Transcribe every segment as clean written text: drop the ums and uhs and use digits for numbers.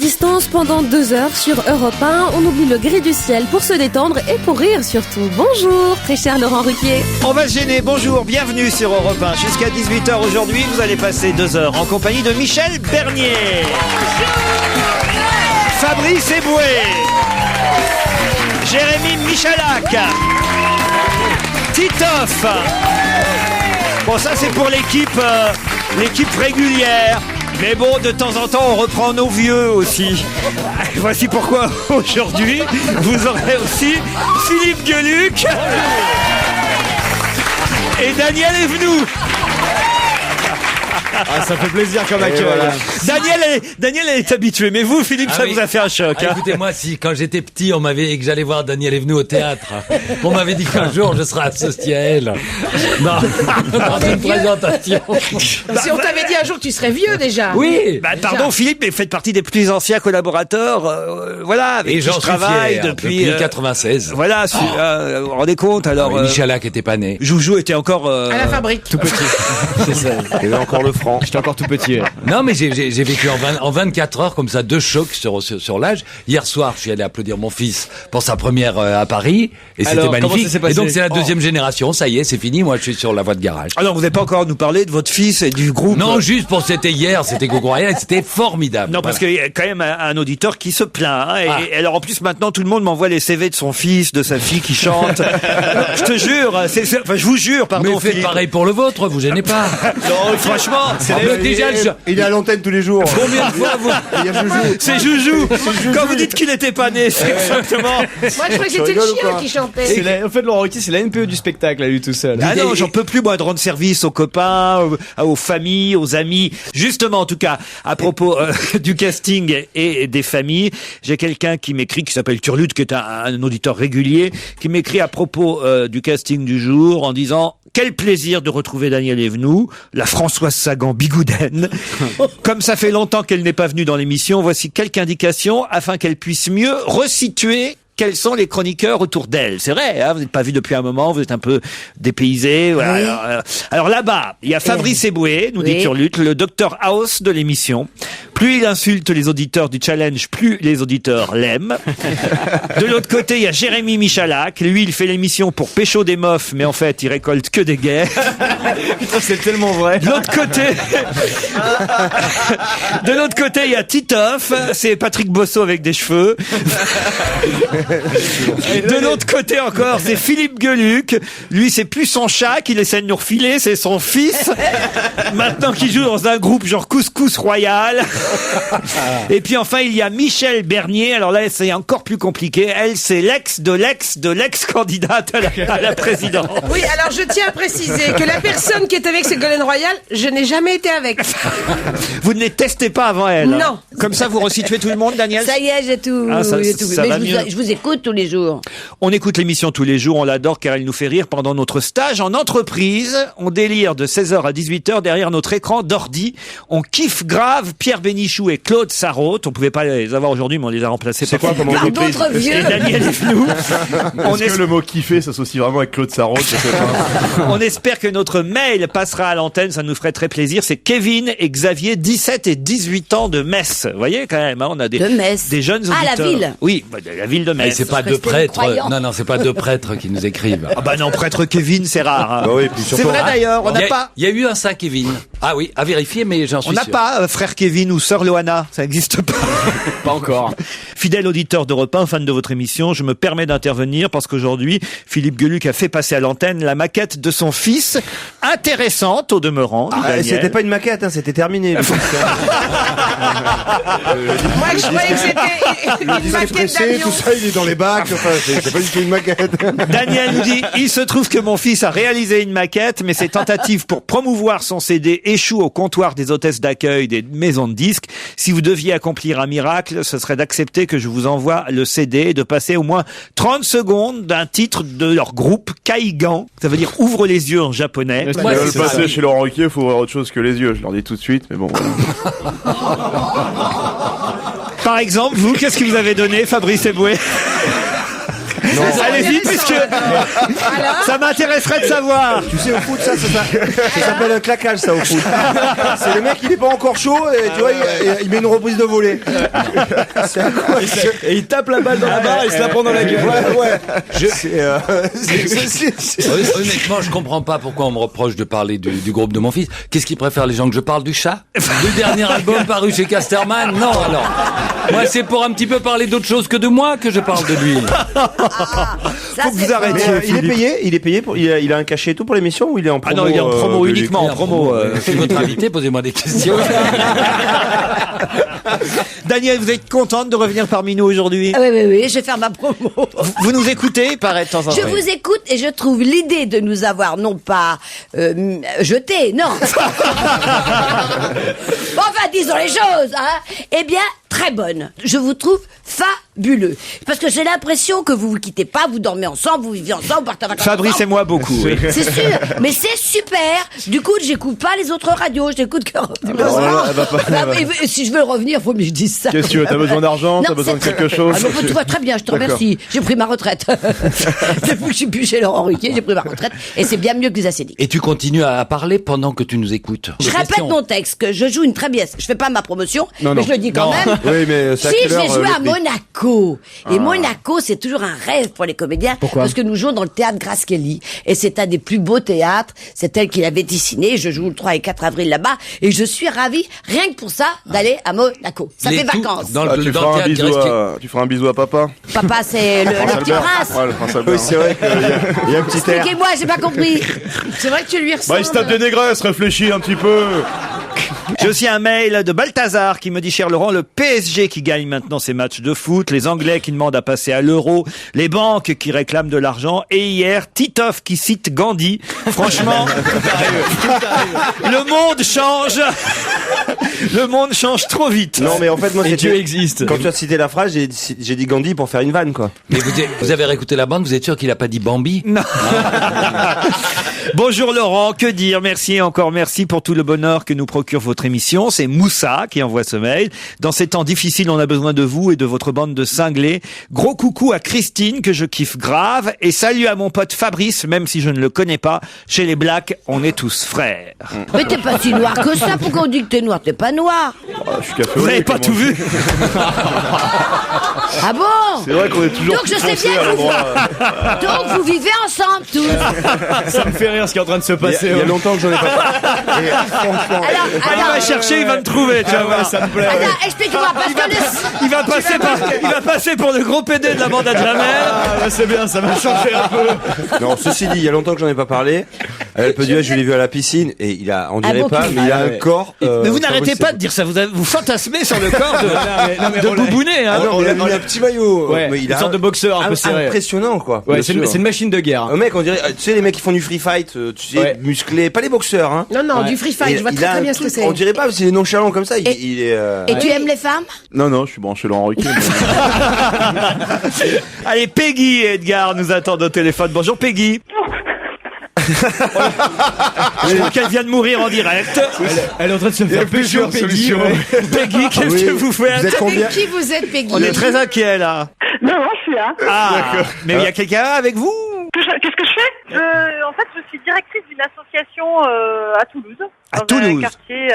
distance pendant 2 heures sur Europe 1. On oublie le gris du ciel pour se détendre et pour rire surtout. Bonjour, très cher Laurent Ruquier. On va se gêner, bonjour, bienvenue sur Europe 1. Jusqu'à 18h aujourd'hui, vous allez passer 2 heures en compagnie de Michel Bernier. Fabrice Eboué. Jérémy Michalak. Titoff. Bon, ça c'est pour l'équipe régulière. Mais bon, de temps en temps, on reprend nos vieux aussi. Voici pourquoi aujourd'hui, vous aurez aussi Philippe Gueluc et Daniel Evenou. Ah, ça fait plaisir comme accueil. Voilà. Daniel elle est habitué, mais vous, Philippe, ça vous a fait un choc. Hein. Écoutez-moi, si quand j'étais petit, on m'avait dit que j'allais voir Daniel Evenou au théâtre. On m'avait dit qu'un jour, je serais associé à elle. Non, dans une présentation. Si on t'avait dit un jour que tu serais vieux déjà. Oui. Pardon, Philippe, mais faites partie des plus anciens collaborateurs, voilà, avec et qui je travaille fier, depuis 96. Voilà, vous vous rendez compte alors. Michalak était pas né. Joujou était encore à la fabrique. Tout petit. C'est ça. Il avait encore le franc. J'étais encore tout petit. Ouais. Non, mais j'ai vécu en 24 heures comme ça 2 chocs sur l'âge. Hier soir, je suis allé applaudir mon fils pour sa première à Paris et c'était magnifique. Comment ça s'est passé ? Et donc c'est la 2e génération, ça y est, c'est fini. Moi, je suis sur la voie de garage. Alors, vous n'avez pas encore nous parler de votre fils et du groupe. Non, juste pour c'était hier, c'était Gogo Royal, c'était formidable. Non, parce qu'il y a quand même un auditeur qui se plaint. Hein, et alors en plus maintenant tout le monde m'envoie les CV de son fils, de sa fille qui chante. Je te jure, enfin je vous jure, pardon. Mais faites Philippe. pareil pour le vôtre, vous gênez pas. Non, franchement, Il est à l'antenne tous les jours. Combien de fois vous... Il y a Joujou. c'est Joujou. Quand vous dites qu'il n'était pas né, c'est exactement. Moi, je croyais que c'était le chien qui chantait. En fait, Laurent Ruquier, c'est la NPE du spectacle, à lui tout seul. Ah non, j'en peux plus moi de rendre service aux copains, aux familles, aux amis. Justement, en tout cas, à propos du casting et des familles, j'ai quelqu'un qui m'écrit, qui s'appelle Turlut, qui est un auditeur régulier, qui m'écrit à propos du casting du jour en disant: quel plaisir de retrouver Daniel Evenou, la Françoise Sagan bigoudaine. Comme ça fait longtemps qu'elle n'est pas venue dans l'émission, voici quelques indications afin qu'elle puisse mieux resituer quels sont les chroniqueurs autour d'elle. C'est vrai, hein, vous n'êtes pas vu depuis un moment, vous êtes un peu dépaysé. Voilà. Alors là-bas, il y a Fabrice Eboué, nous dit Turlut, le Dr House de l'émission. Plus il insulte les auditeurs du challenge, plus les auditeurs l'aiment. De l'autre côté, il y a Jérémy Michalak. Lui, il fait l'émission pour pécho des meufs, mais en fait, il récolte que des gays. Putain, c'est tellement vrai. De l'autre côté, il y a Titoff. C'est Patrick Bosso avec des cheveux. De l'autre côté encore, c'est Philippe Gueluc. Lui, c'est plus son chat qu'il essaie de nous refiler, c'est son fils. Maintenant qu'il joue dans un groupe genre Couscous Royal. Et puis enfin, il y a Michel Bernier. Alors là, c'est encore plus compliqué. Elle, c'est l'ex de l'ex-candidate à la présidence. Oui, alors je tiens à préciser que la personne qui est avec Ségolène Royal, je n'ai jamais été avec. Vous ne les testez pas avant elle. Non. Hein. Comme ça, vous resituez tout le monde, Daniel. Ça y est, j'ai tout. Ah, ça j'ai tout. va Mais mieux. je vous écoute tous les jours. On écoute l'émission tous les jours, on l'adore car elle nous fait rire pendant notre stage en entreprise. On délire de 16h à 18h derrière notre écran d'ordi. On kiffe grave Pierre Bénichou et Claude Sarraute. On pouvait pas les avoir aujourd'hui, mais on les a remplacés C'est quoi comme Par d'autres et vieux. Daniel Evenou. Est-ce que le mot kiffer s'associe vraiment avec Claude Sarraute? On espère que notre mail passera à l'antenne, ça nous ferait très plaisir. C'est Kevin et Xavier, 17 et 18 ans de Metz. Vous voyez quand même, hein, on a De Metz. des jeunes auditeurs. Ah, la ville. Oui, la ville de Mais Metz. c'est pas deux rester prêtres. croyant. Non, c'est pas deux prêtres qui nous écrivent. Ah bah non, prêtre Kevin, c'est rare. Hein. Bah oui, puis C'est surtout- vrai d'ailleurs, on n'a pas... Il y a eu un ça, Kevin. Ah oui, à vérifier, mais j'en suis On n'a sûr. pas frère Kevin ou sœur Loana, ça n'existe pas. Pas encore. Fidèle auditeur d'Europe 1, fan de votre émission, je me permets d'intervenir parce qu'aujourd'hui, Philippe Gueluc a fait passer à l'antenne la maquette de son fils, intéressante au demeurant. dit Daniel. C'était pas une maquette, hein, c'était terminé. Moi, je croyais que c'était une maquette Pressé, d'avion. tout ça, il est dans les bacs. Enfin, c'est pas du tout une maquette. Daniel nous dit, il se trouve que mon fils a réalisé une maquette, mais ses tentatives pour promouvoir son CD échouent au comptoir des hôtesses d'accueil des maisons de disques. Si vous deviez accomplir un miracle, ce serait d'accepter que je vous envoie le CD et de passer au moins 30 secondes d'un titre de leur groupe, Kaigan. Ça veut dire ouvre les yeux en japonais. Ils Ouais, veulent c'est passer ça. chez Laurent Ruquier, il faut voir autre chose que les yeux. Je leur dis tout de suite, mais bon. Par exemple, vous, qu'est-ce que vous avez donné, Fabrice Eboué? Allez-y, puisque ça m'intéresserait de savoir. Tu sais, au foot, ça s'appelle un claquage, ça, au foot. C'est le mec, il est pas encore chaud, et tu vois, il met une reprise de volée. C'est incroyable. Et il tape la balle dans la barre et il se la prend dans la gueule. Ouais. Honnêtement, je comprends pas pourquoi on me reproche de parler du groupe de mon fils. Qu'est-ce qu'il préfère, les gens, que je parle du chat? Du dernier album paru chez Casterman? Non, alors. Moi, c'est pour un petit peu parler d'autre chose que de moi que je parle de lui. Faut que vous arrêtiez. Il est payé il a un cachet et tout pour l'émission ou il est en promo? Ah non, il est en promo, uniquement en promo. Je suis votre invité, posez-moi des questions. Daniel, vous êtes contente de revenir parmi nous aujourd'hui? Oui, je vais faire ma promo. Vous nous écoutez? Paraît de temps en temps. Je vous écoute et je trouve l'idée de nous avoir non pas jetés, non. Enfin, disons les choses, hein. Eh bien, très bonne. Je vous trouve fabuleux. Parce que j'ai l'impression que vous vous quittez pas, vous dormez ensemble, vous vivez ensemble, vous partez en vacances Fabrice ensemble. et moi beaucoup. Oui. C'est sûr, mais c'est super. Du coup, j'écoute pas les autres radios, je n'écoute que Europe 2. Et si je veux revenir, faut que je dise ça. Qu'est-ce que tu veux? T'as besoin d'argent? T'as besoin de quelque chose? Ah non, tout va très bien, je te remercie. J'ai pris ma retraite. Depuis que je suis plus chez Laurent Ruquier, j'ai pris ma retraite. Et c'est bien mieux que les acédiques. Et tu continues à parler pendant que tu nous écoutes. Je répète mon texte, que je joue une très bien. Je fais pas ma promotion, mais je le dis quand même. Oui, mais Si, je vais jouer à Monaco. Et Monaco, c'est toujours un rêve pour les comédiens. Pourquoi? Parce que nous jouons dans le théâtre Grace Kelly. Et c'est un des plus beaux théâtres. C'est elle qui l'avait dessiné. Je joue le 3 et 4 avril là-bas. Et je suis ravie, rien que pour ça, d'aller à Monaco. Ça fait vacances. Dans Tu le feras un théâtre bisou Grace tu feras un bisou à papa? Papa, c'est le petit Albert. prince. Ouais, le prince Albert. oui, c'est vrai qu'il y a un petit air. Expliquez-moi, j'ai pas compris. C'est vrai que tu lui ressembles. Bah, il se tape des négresses, réfléchis un petit peu. J'ai aussi un mail de Balthazar qui me dit: cher Laurent, le PSG qui gagne maintenant ses matchs de foot, les Anglais qui demandent à passer à l'euro, les banques qui réclament de l'argent, et hier, Titoff qui cite Gandhi. Franchement, le monde change. Le monde change trop vite. Non, mais en fait, moi, Et c'était... Dieu existe. Quand tu as cité la phrase, j'ai dit Gandhi pour faire une vanne, quoi. Mais vous avez réécouté la bande, vous êtes sûr qu'il a pas dit Bambi? Non. Bonjour Laurent, que dire? Merci et encore merci pour tout le bonheur que nous procure votre émission. C'est Moussa qui envoie ce mail. Dans ces temps difficiles, on a besoin de vous et de votre bande de cinglés. Gros coucou à Christine que je kiffe grave et salut à mon pote Fabrice, même si je ne le connais pas. Chez les Blacks, on est tous frères. Mais t'es pas si noir que ça. Pourquoi on dit que t'es noir? T'es pas noir. Je suis café au Vous lait, n'avez pas comment tout vu? Ah bon? C'est vrai qu'on est toujours Donc je sais foncé bien à que vous, l'endroit. donc vous vivez ensemble tous. Ça me fait rire ce qui est en train de se Il passer. y a longtemps que j'en ai pas. Et franchement, Il va chercher, il va me trouver, tu vas voir. Ça me plaît. Attends, explique-moi parce que Il va passer pour le gros PD de la bande à Jamel. Ah, ouais, c'est bien, ça va changer un peu. non, ceci dit, il y a longtemps que j'en ai pas parlé. Elle peut dire, je l'ai vu à la piscine et on dirait beau pas, cul. mais il a Ah, un ouais. corps. Mais vous n'arrêtez pas de dire ça, vous fantasmez sur le corps de Boubounet, hein. Ah non, il a mis un petit maillot. Ouais, mais il une a sorte de boxeur un peu serré. impressionnant, quoi. Ouais, Bien c'est sûr. une machine de guerre. Un mec, on dirait, tu sais, les mecs qui font du free fight, tu sais, Ouais. musclés, pas les boxeurs, hein. Non, Ouais. du free fight, Et je vois il très a très un bien ce que truc, c'est. on dirait pas, c'est nonchalant comme ça. Et- Il est. Et tu aimes les femmes? Non, je suis branché Laurent Ruquier. Allez, Peggy et Edgar nous attendent au téléphone. Bonjour Peggy. Je crois qu'elle vient de mourir en direct. Elle est en train de se faire pécho, plusieurs Peggy. solutions. Ouais. Peggy, qu'est-ce Oui. que vous faites? Vous êtes combien? Avec qui vous êtes, Peggy? On est très inquiets là. Non, je suis là. Ah, mais il y a quelqu'un avec vous? Qu'est-ce que je fais En fait, je suis directrice d'une association à Toulouse. À dans Toulouse. un quartier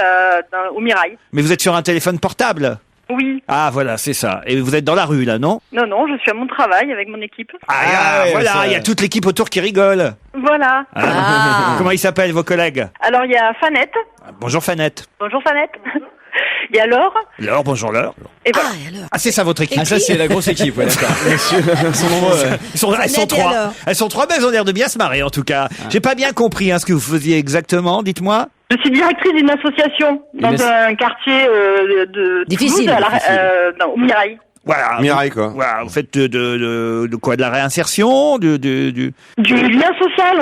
au Mirail. Mais vous êtes sur un téléphone portable? Oui. Ah voilà, c'est ça. Et vous êtes dans la rue là, non? Non, je suis à mon travail avec mon équipe. Ah, ouais, voilà, ça- il y a toute l'équipe autour qui rigole. Voilà. Ah. Comment ils s'appellent vos collègues? Alors, il y a Fanette. Bonjour Fanette. Bonjour Fanette. Il y a Laure. Laure, bonjour Laure. Et voilà. Ah, et alors? Ah, c'est ça votre équipe? Ah, ça, c'est la grosse équipe, ouais, d'accord. Ils sont nombreux, ouais. Elles sont Fanette et trois. alors Elles sont trois, mais elles ont l'air de bien se marrer en tout cas. J'ai pas bien compris ce que vous faisiez exactement, dites-moi. Je suis directrice d'une association dans un quartier de Difficile, Toulouse, au Mirail. Voilà. Mirail, quoi. Voilà, vous faites de quoi? De la réinsertion? Du... Du lien social,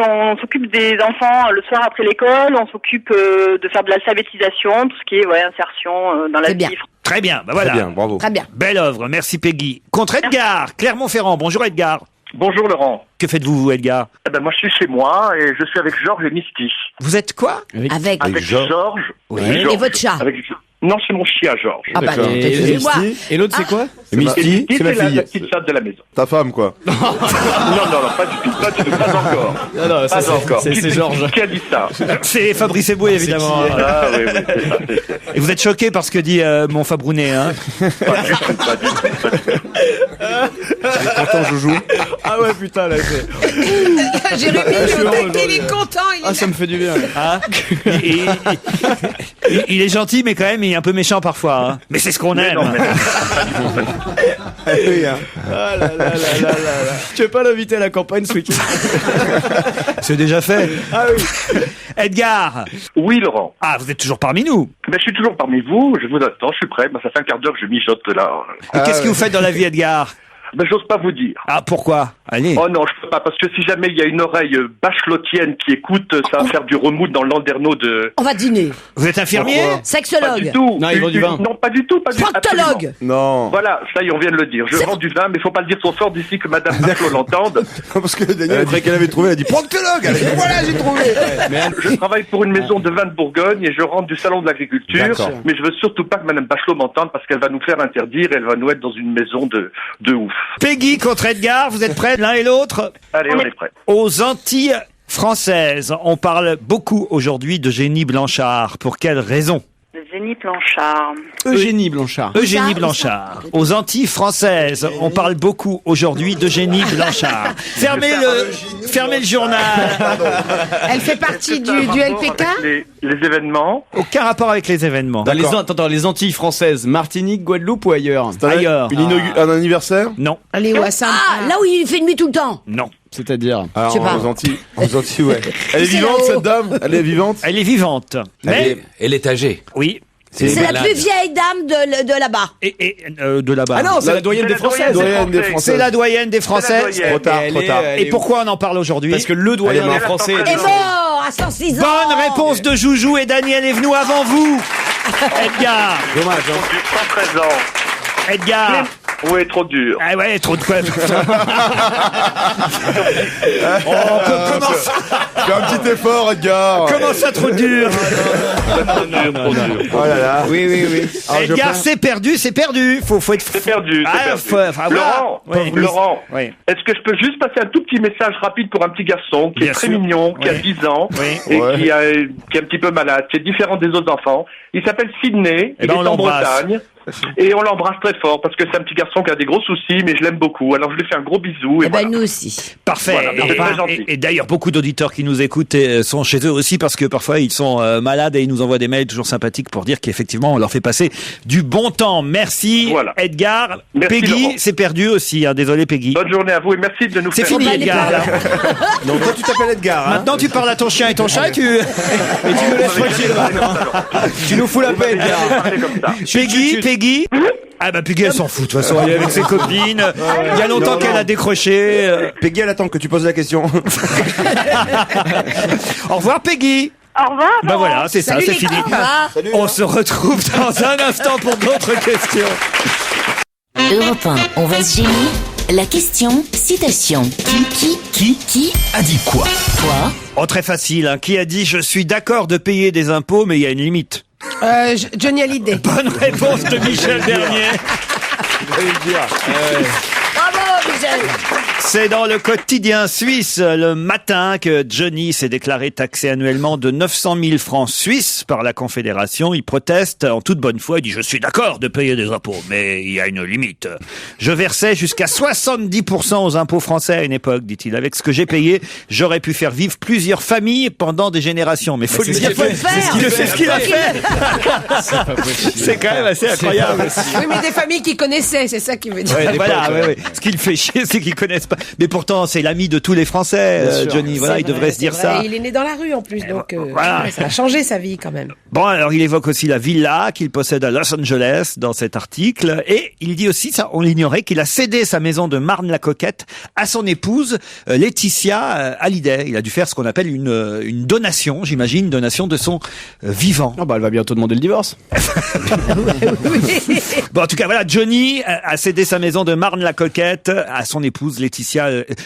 on s'occupe des enfants le soir après l'école, on s'occupe de faire de l'alphabétisation, tout ce qui est insertion dans la C'est bien. vie. Très bien, bah voilà. Très bien, bravo. Très bien. Belle œuvre, merci Peggy. Contre Edgar, Clermont-Ferrand. Bonjour Edgar. Bonjour Laurent. Que faites-vous, vous, Edgar? Moi je suis chez moi et je suis avec Georges et Misty. Vous êtes quoi? Avec. Avec Georges. Oui. Georges. Et votre chat? Avec Non, c'est mon chien, Georges. Ah bah, D'accord. excusez-moi. Et l'autre, c'est quoi? Et Misty, c'est ma la fille. petite chatte de la maison. Ta femme, quoi. Non, pas du tout, pas encore. Non, ça, Pas encore. c'est Georges. Qui a dit ça? C'est Fabrice Eboué, évidemment. Ah oui, c'est ça. Et vous êtes choqué par ce que dit mon Fabrounet, hein? Pas du tout. Content, Joujou. Ah ouais, putain, là, c'est... Jérémy, je suis heureux il est content. Ah, ça me fait du bien. Hein il est gentil, mais quand même, il est un peu méchant parfois. Hein. Mais c'est ce qu'on aime. Non, mais Oui, hein. Ah là là là là là là. Tu veux pas l'inviter à la campagne ce week-end? C'est déjà fait. Ah oui. Edgar. oui, Laurent. Ah, vous êtes toujours parmi nous. Ben, je suis toujours parmi vous. Je vous attends. Je suis prêt. Ben, ça fait un quart d'heure que je mijote là. Et qu'est-ce que vous faites dans la vie, Edgar? Ben, j'ose pas vous dire. Ah, pourquoi? Allez. Oh non, je peux pas, parce que si jamais il y a une oreille bachelotienne qui écoute, ça va faire du remous dans le landerneau de... On va dîner. Vous êtes infirmier? Pas du Sexologue. tout. Non, ils vendent du vin. Non, pas du tout, pas du tout. Proctologue. Non. Voilà, ça y est, on vient de le dire. Je vends du vin, mais faut pas le dire trop fort d'ici que Madame Bachelot l'entende. Parce que Daniel, après qu'elle avait trouvé, elle a dit proctologue. Elle a dit voilà, j'ai trouvé. Je travaille pour une maison de vin de Bourgogne et je rentre du salon de l'agriculture. D'accord. Mais je veux surtout pas que Madame Bachelot m'entende parce qu'elle va nous faire interdire. Elle va nous être dans une maison de ouf. Peggy contre Edgar, vous êtes prêts l'un et l'autre? Allez, on est prêts. Aux Antilles françaises, on parle beaucoup aujourd'hui d'Eugénie Blanchard. Pour quelle raison? Eugénie Blanchard. Eugénie Blanchard. Eugénie Blanchard. Aux Antilles françaises, on parle beaucoup aujourd'hui d'Eugénie Blanchard. Fermez le journal. Elle fait partie du LPK. Avec les événements. Aucun rapport avec les événements. Dans les Antilles françaises, Martinique, Guadeloupe ou ailleurs? Ailleurs. Un anniversaire? Non, Elle est où à Saint? Ah, là où il fait nuit tout le temps. non. C'est-à-dire? Alors, Je sais pas. aux Antilles. Aux Antilles, ouais. Elle est C'est vivante, là-haut. cette dame? Elle est vivante? Elle est vivante. Mais, Elle est âgée. oui. C'est la malade. plus vieille dame de là-bas. Et de là-bas. Ah non, c'est la doyenne des Françaises. Doyenne des C'est Françaises. la doyenne des Français. doyenne. Trop tard, Et trop elle tard. est- Et pourquoi on en parle aujourd'hui? Parce que le doyen Elle est des morte. Français... Elle Est mort à 106 ans. Bonne réponse de Joujou et Daniel est venu avant vous. Edgar. Dommage, hein. Du 113 ans. Edgar. Oui, trop dur. Ah ouais, trop de quoi. Comment ça, Fais un petit effort, Edgar. comment ça trop dur? Oh là là. Oui, oui, oui. Alors, je Edgar, prends- c'est perdu, c'est perdu. Faut être. C'est perdu, c'est Ah, perdu. enfin, voilà. Laurent, Ouais. Laurent, Oui. est-ce que je peux juste passer un tout petit message rapide pour un petit garçon qui Bien est très sûr. mignon, qui a Oui. 10 ans Oui. et Ouais. qui est un petit peu malade, qui est différent des autres enfants. Il s'appelle Sydney, Eh il ben, est on en l'embrasse. Bretagne et on l'embrasse très fort parce que c'est un petit garçon qui a des gros soucis mais je l'aime beaucoup. Alors je lui fais un gros bisou et Eh ben, voilà. nous aussi. Parfait. Voilà, mais c'est très gentil. Et d'ailleurs, beaucoup d'auditeurs qui nous écoutent sont chez eux aussi parce que parfois ils sont malades et ils nous envoient des mails toujours sympathiques pour dire qu'effectivement on leur fait passer du bon temps. Merci Voilà. Edgar. Merci, Peggy, Laurent. c'est perdu aussi. Hein. Désolé Peggy. Bonne journée à vous et merci de nous C'est faire... fini On va Edgar. aller là. Donc toi tu t'appelles Edgar. Hein. Maintenant tu parles à ton chien et ton chat et tu Et tu nous laisses tranquille, tu nous fous la paix, Edgar. Parler comme ça. Peggy. Ah bah Peggy elle s'en fout de toute façon, elle est avec ses copines. Il y a longtemps Non, qu'elle non. a décroché. Peggy, elle attend que tu poses la question. Au revoir Peggy. Au revoir. Bah Laurent. voilà, c'est ça, Salut c'est les fini. gars. On se retrouve dans un instant pour d'autres questions. Europe 1, on va se gêner. La question, citation. Qui a dit quoi? Quoi? Oh très facile, hein. Qui a dit je suis d'accord de payer des impôts mais il y a une limite? Johnny Hallyday. Bonne réponse de Michel Bernier. Bravo, Michel. C'est dans le quotidien suisse le matin que Johnny s'est déclaré taxé annuellement de 900 000 francs suisses par la Confédération. Il proteste en toute bonne foi. Il dit « Je suis d'accord de payer des impôts, mais il y a une limite. Je versais jusqu'à 70% aux impôts français à une époque, dit-il. Avec ce que j'ai payé, j'aurais pu faire vivre plusieurs familles pendant des générations. Mais faut lui dire, c'est ce qu'il a fait. C'est quand même assez incroyable. Oui, mais des familles qui connaissaient, c'est ça qui veut dire. Voilà, ouais. Ce qui le fait chier, c'est qu'ils connaissent pas. Mais pourtant, c'est l'ami de tous les Français, Johnny. Voilà, il devrait se dire ça. Et il est né dans la rue en plus, donc voilà. ouais, ça a changé sa vie quand même. Bon, alors il évoque aussi la villa qu'il possède à Los Angeles dans cet article. Et il dit aussi, ça on l'ignorait, qu'il a cédé sa maison de Marne-la-Coquette à son épouse Laetitia Hallyday. Il a dû faire ce qu'on appelle une donation, j'imagine, une donation de son vivant. Ah bah elle va bientôt demander le divorce. Bon, en tout cas, voilà, Johnny a cédé sa maison de Marne-la-Coquette à son épouse Laetitia.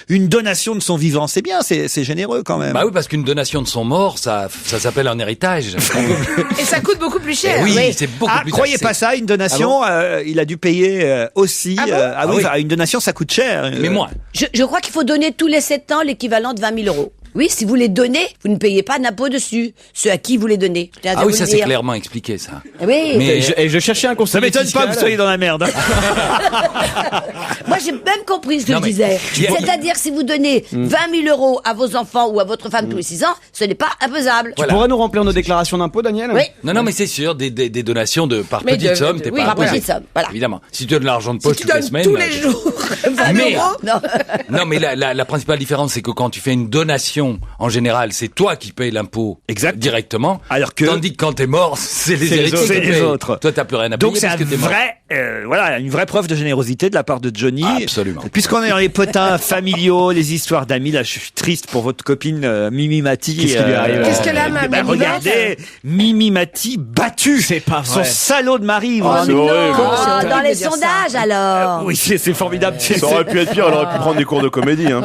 Une donation de son vivant, c'est bien, c'est généreux quand même. Bah oui, parce qu'une donation de son mort, ça s'appelle un héritage. Et ça coûte beaucoup plus cher. Oui, c'est beaucoup plus cher. Croyez pas ça, une donation, il a dû payer aussi. Ah bon Une donation, ça coûte cher. Mais moins. Je crois qu'il faut donner tous les 7 ans l'équivalent de 20 000 euros. Oui, si vous les donnez, vous ne payez pas d'impôt dessus. Ceux à qui vous les donnez. Je tiens à Ah vous oui, le ça c'est dire. clairement expliqué, ça. Oui. Mais Je cherchais un conseiller Ça m'étonne fiscal. pas que vous soyez dans la merde. Moi, j'ai même compris ce que Non, je mais- disais. Il y a- C'est-à-dire, si vous donnez 20 000 euros à vos enfants ou à votre femme tous les 6 ans, ce n'est pas imposable. Voilà. Pourrais nous remplir nos déclarations d'impôts, Daniel? Oui. Non, mais c'est sûr, des donations par Mais petite de- somme, de- t'es oui, pas par petite somme, voilà. Évidemment. Si tu as de l'argent de Si poche tu toutes les donnes semaines. tous les jours 20 Mais- euros. Non. Non, mais la principale différence, c'est que quand tu fais une donation, en général, c'est toi qui payes l'impôt Exact. directement. Alors que- Tandis que quand t'es mort, c'est les héritiers qui C'est les payent. autres. Toi, t'as plus rien à payer Donc c'est parce un que t'es mort. vrai, une vraie preuve de générosité de la part de Johnny. Absolument. Puisqu'on est dans les potins familiaux, les histoires d'amis, là je suis triste pour votre copine Mimi Mati. Qu'est-ce qui lui arrive Qu'est-ce qu'elle a, ma Ben, Mimi regardez, Mimi Mati battue. C'est pas Son vrai. salaud de mari. vous vous c'est rendez horrible. compte Oh, dans les de dire ça. sondages, alors. Oui, c'est formidable. Ça aurait pu être pire, elle aurait pu prendre des cours de comédie. Hein.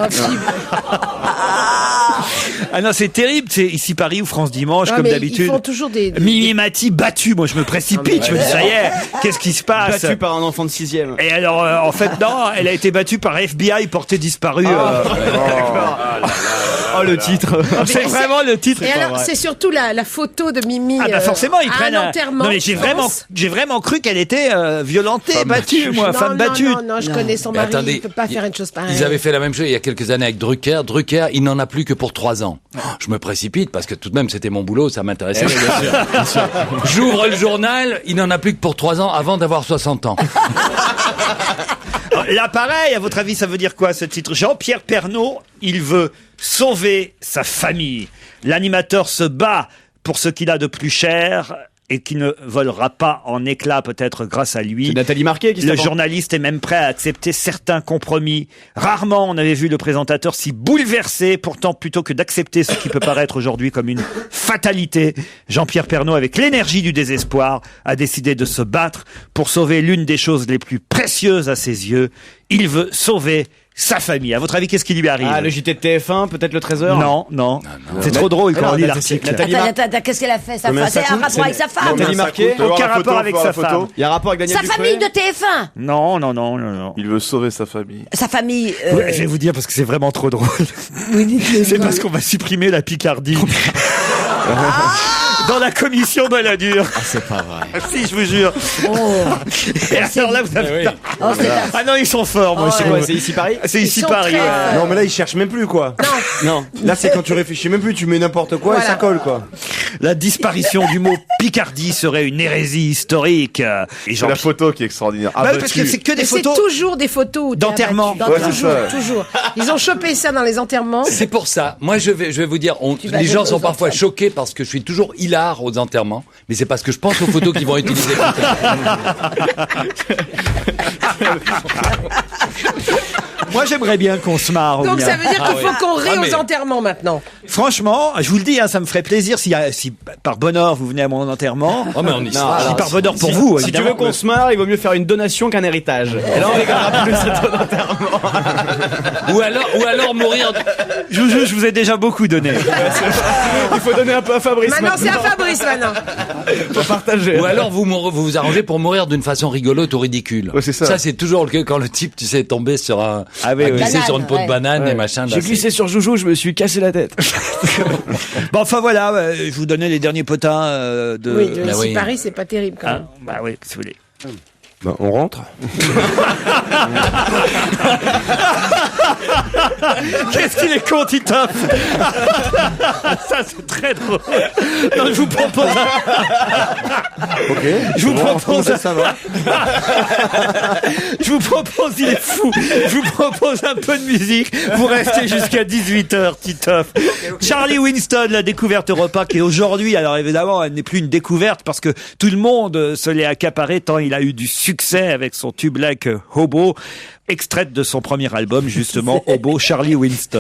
Ah non, c'est terrible. C'est ici Paris ou France Dimanche, Non, comme mais d'habitude. Ils font toujours des. Mimi Mati battue. Moi, je me précipite. Je me dis, ça y est, qu'est-ce qui se passe? Battu par un enfant de 6e. Et alors, en fait, non, elle a été battue par FBI, portée disparue. Oh, le titre. C'est vraiment le titre. Et alors, c'est surtout la photo de Mimi. Ah bah forcément, ils à prennent un enterrement. Non mais j'ai vraiment cru qu'elle était violentée, battue, moi, femme battue. Non, je connais son Mais mari. attendez, Il peut pas faire une chose pareille. Ils avaient fait la même chose il y a quelques années avec Drucker. Drucker, il n'en a plus que pour 3 ans. Je me précipite parce que tout de même c'était mon boulot, ça m'intéressait. J'ouvre le journal, il n'en a plus que pour 3 ans avant d'avoir 60 ans. Là, pareil, à votre avis, ça veut dire quoi ce titre? Jean-Pierre Pernaut, il veut sauver sa famille. L'animateur se bat pour ce qu'il a de plus cher et qui ne volera pas en éclats peut-être grâce à lui. C'est Nathalie Marquet qui se Le tape en- journaliste est même prêt à accepter certains compromis. Rarement on avait vu le présentateur si bouleversé. Pourtant, plutôt que d'accepter ce qui peut paraître aujourd'hui comme une fatalité, Jean-Pierre Pernaut, avec l'énergie du désespoir, a décidé de se battre pour sauver l'une des choses les plus précieuses à ses yeux. Il veut sauver sa famille. À votre avis, qu'est-ce qui lui arrive? Ah, le JT de TF1, peut-être le Trésor? Non. C'est trop drôle quand on lit l'article. Nathalie Attends, qu'est-ce qu'elle a fait, sa femme? C'est un rapport avec sa femme. Nathalie Marquet. Aucun rapport avec sa photo. femme. Il y a un rapport avec Daniel Sa Dupré. famille de TF1. Non. Il veut sauver sa famille. Sa famille. Ouais, je vais vous dire parce que c'est vraiment trop drôle. C'est parce qu'on va supprimer la Picardie. Dans la commission de la dure. Ah, c'est pas vrai. Si, je vous jure. Et alors là, vous avez... Oh, c'est pas- Ah non, ils sont forts, moi. C'est chez quoi, moi. c'est ici Paris? C'est ici sont Paris. très, ouais. Non, mais là, ils cherchent même plus, quoi. Non. Là, c'est quand tu réfléchis même plus, tu mets n'importe quoi et Voilà. ça colle, quoi. La disparition du mot Picardie serait une hérésie historique. Et C'est Jean- la photo qui est extraordinaire. Bah oui, parce que c'est que des Mais c'est photos. toujours des photos où t'es d'enterrement. abattu. Ouais, c'est Toujours, ça. toujours. Ils ont chopé ça dans les enterrements. C'est pour ça. Moi, je vais vous dire, vas les gens aux sont parfois enterrements. choqués parce que je suis toujours hilar aux enterrements, mais c'est parce que je pense aux photos qu'ils vont utiliser plus tard. Moi, j'aimerais bien qu'on se marre. Donc Aurélien. ça veut dire qu'il faut qu'on rit Ah, mais- aux enterrements maintenant. Franchement, je vous le dis, hein, ça me ferait plaisir si par bonheur vous venez à mon enterrement. Oh, mais on y sera. Si alors. par bonheur pour vous, Si tu évidemment. veux qu'on se marre, il vaut mieux faire une donation qu'un héritage. Et là, on rigolera plus à ton enterrement. Ou alors mourir. Je vous jure, je vous ai déjà beaucoup donné. Il faut donner un peu à Fabrice. Maintenant c'est à Fabrice maintenant. Faut partager. Ou alors vous arrangez pour mourir d'une façon rigolote ou ridicule. Ouais, c'est ça. Ça, c'est toujours le cas quand le type, tu sais, est tombé sur un, Ah oui, a oui. glissé Banane, sur une peau de ouais. banane et machin. là, J'ai c'est- glissé sur Joujou, je me suis cassé la tête. Bon, enfin voilà, je vous donnais les derniers potins de. Oui, Bah ici oui. Paris c'est pas terrible quand Hein même. bah oui, si vous voulez. Bah, on rentre. Qu'est-ce qu'il est con, Titoff. Ça, c'est très drôle. Non, je vous propose Ok. Je vous Bon, propose ça va. Je vous propose, il est fou. Je vous propose un peu de musique. Vous restez jusqu'à 18h, Titoff. Charlie Winston, la découverte Europe 1, qui est aujourd'hui, alors évidemment, elle n'est plus une découverte parce que tout le monde se l'est accaparé tant il a eu du succès avec son tube like Hobo, extraite de son premier album, justement, Hobo, Charlie Winston.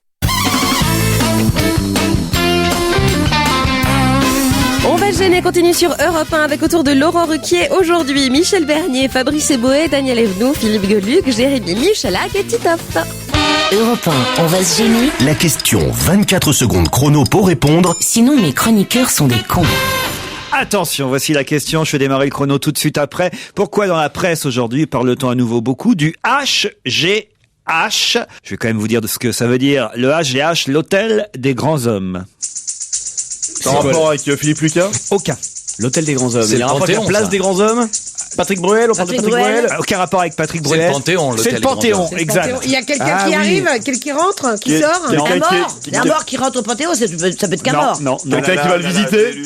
On va se gêner, continue sur Europe 1 avec autour de Laurent Ruquier. Aujourd'hui, Michel Bernier, Fabrice Eboué, Daniel Evenou, Philippe Geluc, Jérémy Michalak et Titoff. Europe 1, on va se gêner. La question 24 secondes chrono pour répondre. Sinon, mes chroniqueurs sont des cons. Attention, voici la question. Je vais démarrer le chrono tout de suite après. Pourquoi dans la presse aujourd'hui parle-t-on à nouveau beaucoup du HGH? Je vais quand même vous dire de ce que ça veut dire. Le HGH, l'hôtel des grands hommes. C'est en rapport avec Philippe Lucas? Aucun. L'hôtel des grands hommes. C'est Il y le a un rapport avec la Panthéon, place ça. des grands hommes. Patrick Bruel, on parle de Patrick Patrick Bruel. Aucun rapport avec Patrick C'est Bruel. le Panthéon, l'hôtel C'est le des grands Panthéon, hommes. exact. Il y a quelqu'un Ah qui oui. arrive, quelqu'un qui rentre, qui Qui- sort. qui- Un Quelqu'un mort. qui- Un mort qui rentre au Panthéon, ça peut être qu'un Non, mort. non, non. Quelqu'un qui va le visiter?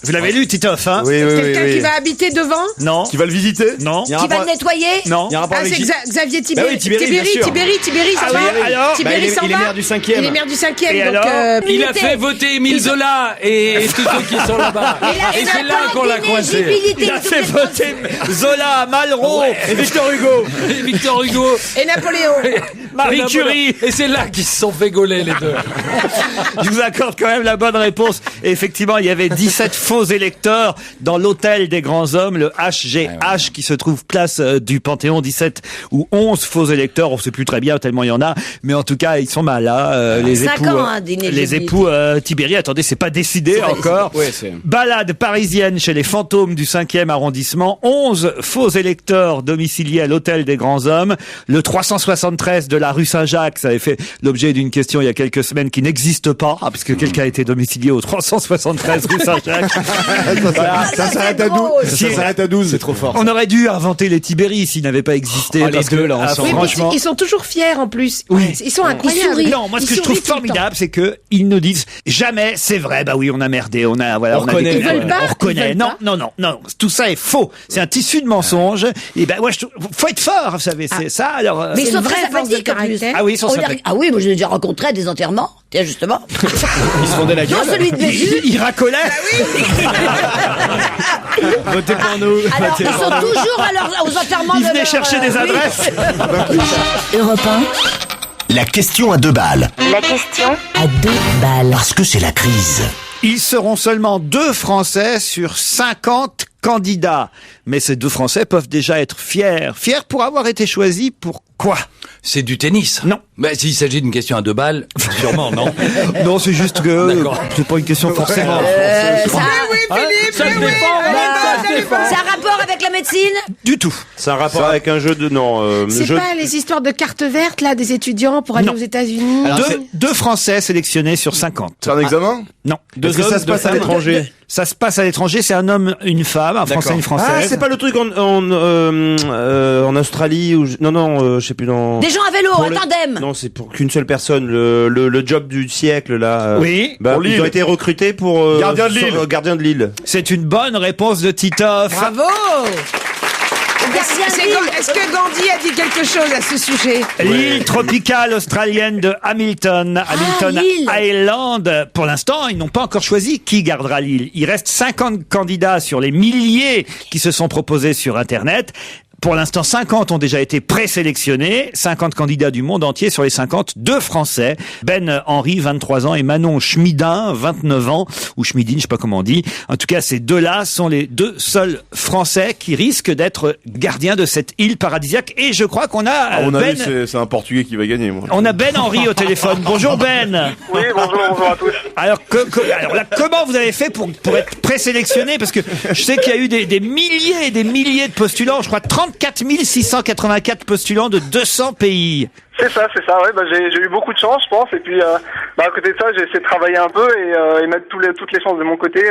Vous l'avez lu, Titoff, hein? Oui, oui, oui. Quelqu'un oui. qui va habiter devant. Non. Qui va le visiter? Non. Il y a un Qui va rapport- le nettoyer. Non. Il y a un rapport Ah, avec c'est Xavier Bah oui, Tibéri, bien sûr. Tibéri, Ah ça oui, va. alors Tibéri Bah, s'en il est va. maire du 5e. Il est maire du 5e, Et donc... alors Il a fait voter Émile Zola et tous ceux qui sont là-bas. Et c'est là qu'on l'a coincé. Il a fait voter Zola, Malraux, Et Victor Hugo. Et Victor Hugo, Et Napoléon. Marie et Curie. Et c'est là qu'ils se sont fait gauler les deux. Je vous accorde quand même la bonne réponse. Et effectivement, il y avait 17 faux électeurs dans l'hôtel des grands hommes, le HGH, qui se trouve place du Panthéon. 17 ou 11 faux électeurs. On ne sait plus très bien tellement il y en a. Mais en tout cas, ils sont mal là. Les 5 époux, ans, hein, d'inéligibilité. les époux Tibéri. Attendez, c'est pas décidé encore. Ouais, c'est. Balade parisienne chez les fantômes du 5e arrondissement. 11 faux électeurs domiciliés à l'hôtel des grands hommes. Le 373 de la rue Saint-Jacques, ça avait fait l'objet d'une question il y a quelques semaines qui n'existe pas, parce que quelqu'un a été domicilié au 373 rue Saint-Jacques. Ça s'arrête à 12. Ça s'arrête à 12. C'est trop fort. On aurait dû inventer les Tibéri s'ils n'avaient pas existé. Oh, les parce deux, que, là, ensemble. Oui, mais franchement. ils sont toujours fiers en plus. Oui. Ils sont incroyables. sourient. Non, moi ce Ils que je trouve sourient tout le temps. formidable, c'est que ils nous disent jamais c'est vrai. Bah oui, on a merdé, on a voilà, On on a reconnaît. déconné. Ils veulent pas, on reconnaît. ils veulent Non, pas. non, non, non, tout ça est faux. C'est un tissu de mensonges. Et ben ouais, faut être fort, vous savez, c'est ça. Alors. Mais ils C'est sont une très vraie force de sympathiques en plus. caractère. Ah oui, ils sont On les- sympathiques. Ah oui, moi je l'ai déjà rencontré à des enterrements. Tiens, justement. Ils se fondaient la gueule. Non, celui de Bézu. Il racolait. Votez pour nous. Alors, ils sont toujours aux enterrements Il de venait leur, chercher des oui. adresses. Europe 1, La question à 2 balles. la question à 2 balles. Parce que c'est la crise. Ils seront seulement 2 Français sur 50 candidats. Mais ces 2 Français peuvent déjà être fiers. Fiers pour avoir été choisis pour quoi? C'est du tennis. Non. Mais s'il s'agit d'une question à 2 balles, sûrement, non? Non, c'est juste que D'accord. c'est pas une question forcément. Ça, Oui, Philippe, Ça se oui, défend, oui, ça se défend. c'est un rapport avec la médecine. Du tout. C'est un rapport avec un jeu de... Non, C'est jeu... pas les histoires de cartes vertes, là, des étudiants pour aller Non. aux États-Unis. Alors, Deux Français sélectionnés sur 50. C'est un examen? Non. Deux Est-ce que ça hommes, se deux passe à femmes. l'étranger? Ça se passe à l'étranger, c'est un homme, une femme, un Français, une Ah, Française. c'est pas le truc en Australie ou non, je sais plus dans. Des gens à vélo, Pour un le- tandem. Non, c'est pour qu'une seule personne. Le job du siècle là. Oui. Bah, Pour ils Lille. ont été recrutés pour Gardien de Lille. Gardien de Lille. C'est une bonne réponse de Titoff. Bravo. Est-ce que Gandhi a dit quelque chose à ce sujet? L'île tropicale australienne de Hamilton, Hamilton l'île. Island. Pour l'instant, ils n'ont pas encore choisi qui gardera l'île. Il reste 50 candidats sur les milliers qui se sont proposés sur Internet. Pour l'instant, 50 ont déjà été présélectionnés. 50 candidats du monde entier sur les 50. 2 Français. Ben Henry, 23 ans, et Manon Schmidin, 29 ans. Ou Schmidin, je sais pas comment on dit. En tout cas, ces 2-là sont les 2 seuls Français qui risquent d'être gardiens de cette île paradisiaque. Et je crois qu'on a, À mon avis, Ben, c'est un Portugais qui va gagner, moi. on a Ben Henry au téléphone. Bonjour Ben. Oui, bonjour à tous. Alors, alors là, comment vous avez fait pour être présélectionné? Parce que je sais qu'il y a eu des milliers et des milliers de postulants. Je crois 34 684 postulants de 200 pays. C'est ça, ouais, j'ai eu beaucoup de chance, je pense, et puis à côté de ça, j'ai essayé de travailler un peu et mettre toutes les chances de mon côté,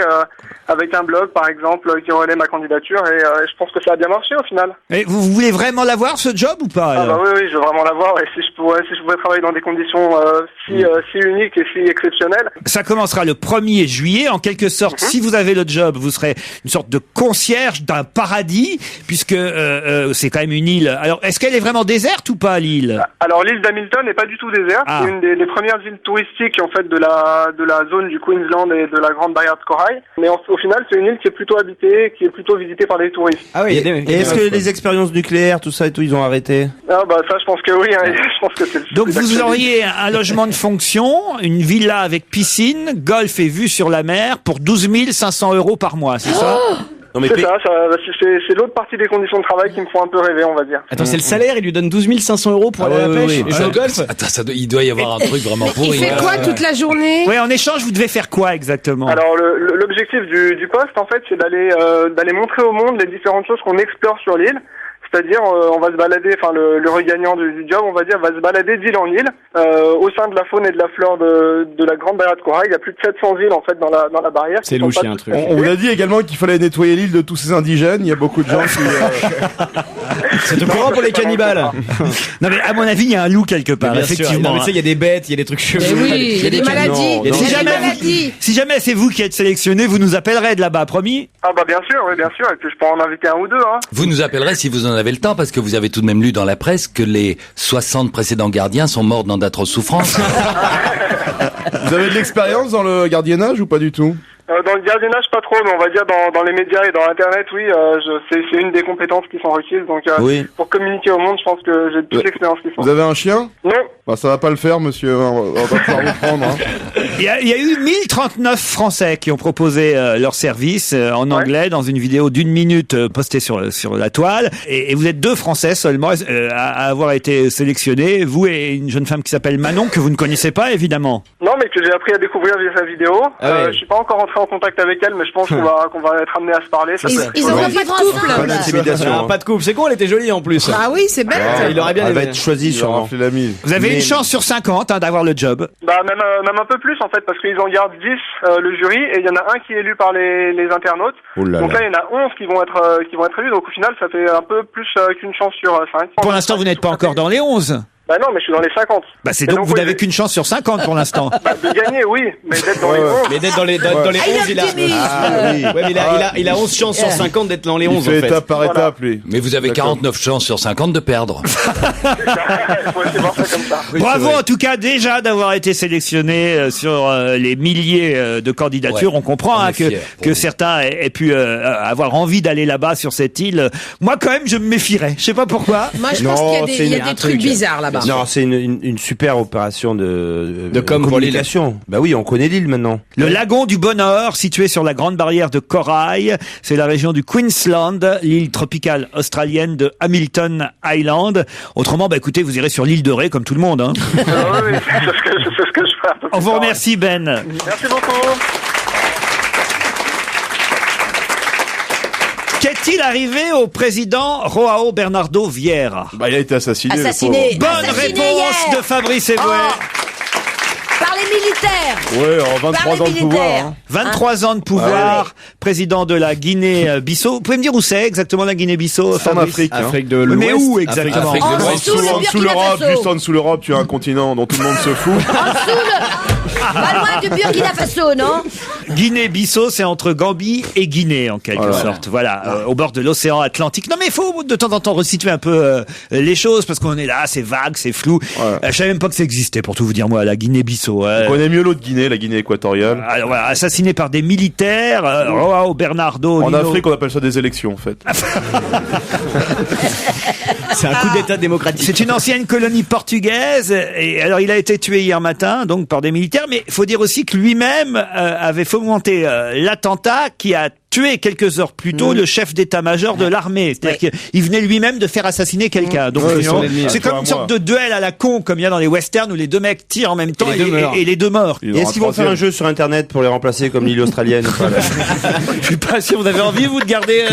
avec un blog, par exemple, qui relaie ma candidature, et je pense que ça a bien marché au final. Et vous voulez vraiment l'avoir, ce job, ou pas? Ah alors bah oui, je veux vraiment l'avoir, et si je pouvais travailler dans des conditions si uniques et si exceptionnelles. Ça commencera le 1er juillet. En quelque sorte, si vous avez le job, vous serez une sorte de concierge d'un paradis, puisque c'est quand même une île. Alors, est-ce qu'elle est vraiment déserte ou pas, l'île? Alors l'île d'Hamilton n'est pas du tout déserte, Ah. c'est une des premières îles touristiques en fait de la zone du Queensland et de la Grande Barrière de Corail. Mais au final, c'est une île qui est plutôt habitée, qui est plutôt visitée par des touristes. Ah oui, il y a des- Et est-ce que les expériences nucléaires, tout ça et tout, ils ont arrêté? Ah bah ça, je pense que oui. Hein, je pense que c'est. Donc c'est vous d'actualité. auriez un logement de fonction, une villa avec piscine, golf et vue sur la mer pour 12 500 € par mois, c'est ça? Non, mais C'est ça, c'est l'autre partie des conditions de travail qui me font un peu rêver, on va dire. Attends, c'est le salaire, il lui donne 12 500 € pour aller à la pêche et jouer au golf. Attends, il doit y avoir un truc vraiment pourri. Il fait quoi toute la journée? Ouais, en échange, vous devez faire quoi exactement? Alors l'objectif du poste, en fait, c'est d'aller montrer au monde les différentes choses qu'on explore sur l'île. C'est-à-dire, on va se balader, enfin le regagnant du job, on va dire, va se balader d'île en île, au sein de la faune et de la flore de la grande barrière de corail. Il y a plus de 700 îles en fait dans la barrière. C'est louche, il y a un truc. On vous a dit également qu'il fallait nettoyer l'île de tous ces indigènes. Il y a beaucoup de gens qui... C'est au courant pour les cannibales. Non mais à mon avis, il y a un loup quelque part, Bien sûr. effectivement. Non, mais tu sais, il y a des bêtes, il y a des trucs chelous. Mais oui, il y a des maladies. Il y a maladies. Si jamais c'est vous qui êtes sélectionné, vous nous appellerez de là-bas, promis? Ah bah bien sûr, oui, bien sûr. Et puis je peux en inviter un ou deux. Hein. Vous nous appellerez si vous en avez le temps, parce que vous avez tout de même lu dans la presse que les 60 précédents gardiens sont morts dans d'atroces souffrances. Vous avez de l'expérience dans le gardiennage ou pas du tout? Dans le gardiennage, pas trop, mais on va dire dans les médias et dans Internet, oui, c'est une des compétences qui sont requises. Donc, pour communiquer au monde, je pense que j'ai toute l'expérience qu'il faut. Vous avez un chien? Non. Bah, ça va pas le faire, monsieur. On va pouvoir vous prendre. Hein. Il y a eu 1039 Français qui ont proposé leur service en anglais dans une vidéo d'1 minute postée sur la toile. Et vous êtes 2 Français seulement à avoir été sélectionnés. Vous et une jeune femme qui s'appelle Manon, que vous ne connaissez pas, évidemment. Non, mais que j'ai appris à découvrir via sa vidéo. Ouais. Je suis pas encore entré en contact avec elle, mais je pense qu'on va être amené à se parler. Ils ont pas de couple. Pas d'intimidation. Ah, pas de couple. C'est con, elle était jolie en plus. Ah oui, c'est bête. Il aurait bien Elle va aimé. être choisie sur la mise. Vous avez une chance sur 50 d'avoir le job. Bah même un peu plus en fait, parce qu'ils en gardent 10 le jury, et il y en a un qui est élu par les internautes. Donc là il y en a 11 qui vont être élus, donc au final ça fait un peu plus qu'une chance sur 5. Pour l'instant, vous n'êtes pas encore dans les 11. Bah non, mais je suis dans les 50. Bah c'est donc vous n'avez qu'une chance sur 50 pour l'instant. Bah, de gagner, oui, mais d'être dans les 11. Mais d'être dans les 11, il a... Ouais, mais il a 11 chances sur 50 d'être dans les 11 en fait. Étape par étape, lui. Mais vous avez 49 chances sur 50 de perdre. Il faut essayer de voir ça comme ça. Bravo en tout cas déjà d'avoir été sélectionné sur les milliers de candidatures. Ouais, on comprend on est fiers que certains aient pu avoir envie d'aller là-bas sur cette île. Moi quand même je me méfierais. Je sais pas pourquoi. Moi, je pense qu'il y a des trucs bizarres là-bas. Non, c'est une super opération de com pour l'île. communication. Bah oui, on connaît l'île maintenant. Le lagon du Bonheur, situé sur la grande barrière de corail, c'est la région du Queensland, l'île tropicale australienne de Hamilton Island. Autrement, bah écoutez, vous irez sur l'île de Ré comme tout le monde. Hein. Oui, c'est ce que je fais. On vous remercie Ben. Merci beaucoup. Qu'est-il arrivé au président João Bernardo Vieira? Bah, il a été assassiné. Assassiné. Bonne Assassiné réponse hier. de Fabrice Eboué. Par les militaires. Ouais, en 23 ans de pouvoir. Hein. 23 ans de pouvoir, président de la Guinée-Bissau. Vous pouvez me dire où c'est exactement la Guinée-Bissau? C'est en Afrique. Hein. Afrique de Oui, l'Ouest. mais où exactement? Afrique de En l'Ouest. dessous, le En dessous Burkina l'Europe, Faso. juste en dessous l'Europe, tu as un continent dont tout le monde se fout. Pas loin de Burkina Faso, non? Guinée-Bissau, c'est entre Gambie et Guinée, en quelque sorte. Voilà, au bord de l'océan Atlantique. Non, mais il faut de temps en temps resituer un peu les choses, parce qu'on est là, c'est vague, c'est flou. Je savais même pas que ça existait, pour tout vous dire, moi, la Guinée-Bissau. On connaît mieux l'autre Guinée, la Guinée équatoriale. Alors voilà, assassiné par des militaires, João Bernardo. En Nino. Afrique, on appelle ça des élections, en fait. C'est un coup d'état démocratique. C'est une ancienne colonie portugaise, et alors il a été tué hier matin, donc par des militaires, mais il faut dire aussi que lui-même avait fomenté l'attentat qui a tué quelques heures plus tôt le chef d'état-major de l'armée. C'est-à-dire qu'il venait lui-même de faire assassiner quelqu'un. Donc c'est comme une sorte de duel à la con, comme il y a dans les westerns où les deux mecs tirent en même temps et les deux meurent. Et est-ce qu'ils vont faire un jeu sur Internet pour les remplacer comme l'île australienne? Je suis pas sûr, vous avez envie, vous, de garder...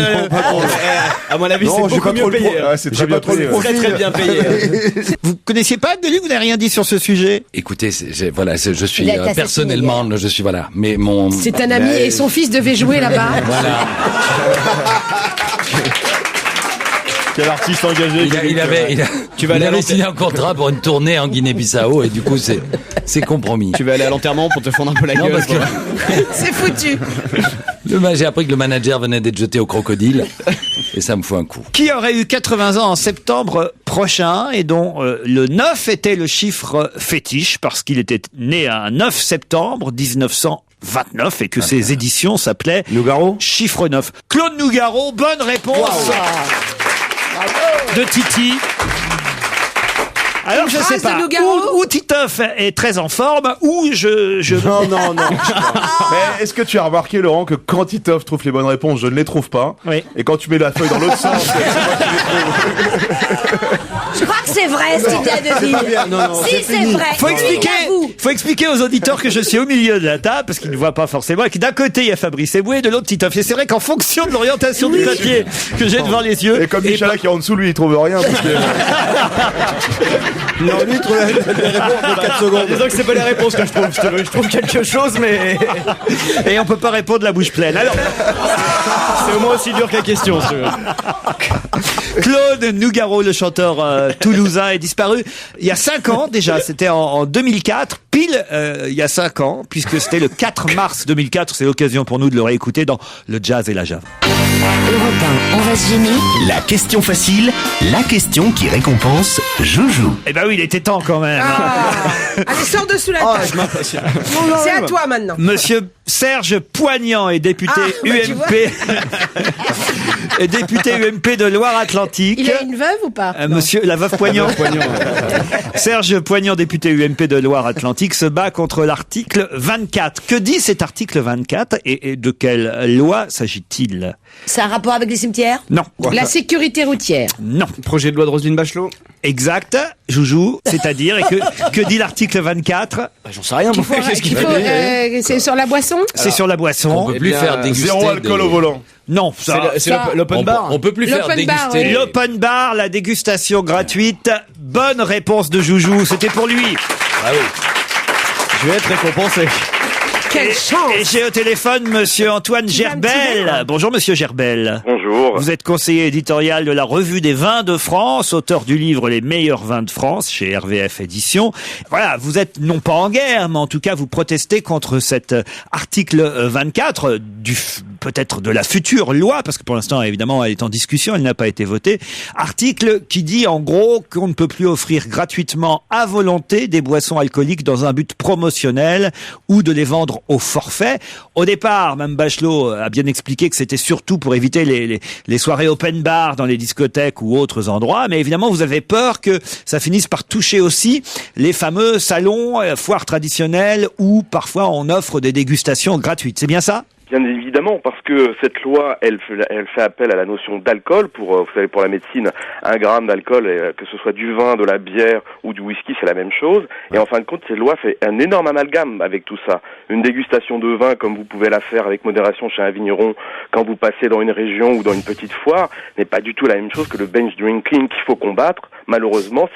À mon avis, c'est beaucoup mieux payé. C'est très bien payé. Très très bien payé. Vous connaissiez pas Deluc, vous n'avez rien dit sur ce sujet? Écoutez, je suis Il a été assassiné personnellement, je suis voilà, mais mon. C'est un ami et son fils devait jouer là-bas. Voilà. Quel artiste engagé. Il avait signé un contrat pour une tournée en Guinée-Bissau et du coup c'est compromis. Tu vas aller à l'enterrement pour te fondre un peu la Non, gueule. parce que C'est foutu. j'ai appris que le manager venait d'être jeté au crocodile et ça me fout un coup. Qui aurait eu 80 ans en septembre prochain et dont le 9 était le chiffre fétiche parce qu'il était né un 9 septembre 1929 et que ses éditions s'appelaient Nougaro. Chiffre 9. Claude Nougaro, bonne réponse de Titi. Alors, je sais pas. Ou Titoff est très en forme, ou je... Non. Mais est-ce que tu as remarqué, Laurent, que quand Titoff trouve les bonnes réponses, je ne les trouve pas. Oui. Et quand tu mets la feuille dans l'autre sens, c'est moi qui les trouve. Je crois que c'est vrai ce qu'il vient de dire. Non, Si, c'est vrai. Faut expliquer aux auditeurs que je suis au milieu de la table, parce qu'ils ne voient pas forcément, et que d'un côté, il y a Fabrice Eboué, de l'autre, Titoff. Et c'est vrai qu'en fonction de l'orientation du papier que j'ai devant les yeux... Et comme Michala qui est en dessous, lui, il trouve rien. Parce que... Non, lui, il trouve les réponses de 4 secondes. Disons que c'est pas les réponses que je trouve. Je trouve quelque chose, mais... Et on peut pas répondre la bouche pleine. Alors... C'est au moins aussi dur que la question, si tu veux. Claude Nougaro, le chanteur toulousain, est disparu il y a 5 ans déjà. C'était en 2004, pile il y a 5 ans, puisque c'était le 4 mars 2004. C'est l'occasion pour nous de le réécouter dans Le Jazz et la Java. Europe 1, on va se gêner. La question facile, la question qui récompense Joujou. Eh ben oui, il était temps quand même. Allez, sors de sous la table. Je m'impressionne. C'est à toi maintenant. Monsieur Serge Poignant est député UMP. est député UMP de Loire-Atlantique. Il a une veuve ou pas? Monsieur, la veuve Poignant. Serge Poignant, député UMP de Loire-Atlantique, se bat contre l'article 24. Que dit cet article 24 et de quelle loi s'agit-il? C'est un rapport avec les cimetières? Non. La sécurité routière. Non. Projet de loi de Roselyne Bachelot. Exact, Joujou, c'est-à-dire, et que dit l'article 24? J'en sais rien, mon frère. C'est sur la boisson? C'est sur la boisson. On peut plus faire déguster. Zéro alcool au volant. Non, ça. C'est l'open bar. On peut plus faire L'open bar, déguster. oui. L'open bar, la dégustation gratuite. Bonne réponse de Joujou, c'était pour lui. Ah oui. Je vais être récompensé. Quelle chance! Et j'ai au téléphone monsieur Antoine Gerbel. Bonjour monsieur Gerbel. Bonjour. Vous êtes conseiller éditorial de la Revue des vins de France, auteur du livre Les meilleurs vins de France chez RVF Éditions. Voilà, vous êtes non pas en guerre, mais en tout cas vous protestez contre cet article 24 peut-être de la future loi, parce que pour l'instant évidemment elle est en discussion, elle n'a pas été votée. Article qui dit en gros qu'on ne peut plus offrir gratuitement à volonté des boissons alcooliques dans un but promotionnel ou de les vendre au forfait. Au départ, Mme Bachelot a bien expliqué que c'était surtout pour éviter les soirées open bar dans les discothèques ou autres endroits, mais évidemment vous avez peur que ça finisse par toucher aussi les fameux salons, foires traditionnelles où parfois on offre des dégustations gratuites. C'est bien ça ? Bien évidemment, parce que cette loi, elle fait appel à la notion d'alcool. Vous savez, pour la médecine, 1 gramme d'alcool, que ce soit du vin, de la bière ou du whisky, c'est la même chose. Et en fin de compte, cette loi fait un énorme amalgame avec tout ça. Une dégustation de vin, comme vous pouvez la faire avec modération chez un vigneron quand vous passez dans une région ou dans une petite foire, n'est pas du tout la même chose que le bench drinking qu'il faut combattre. Malheureusement,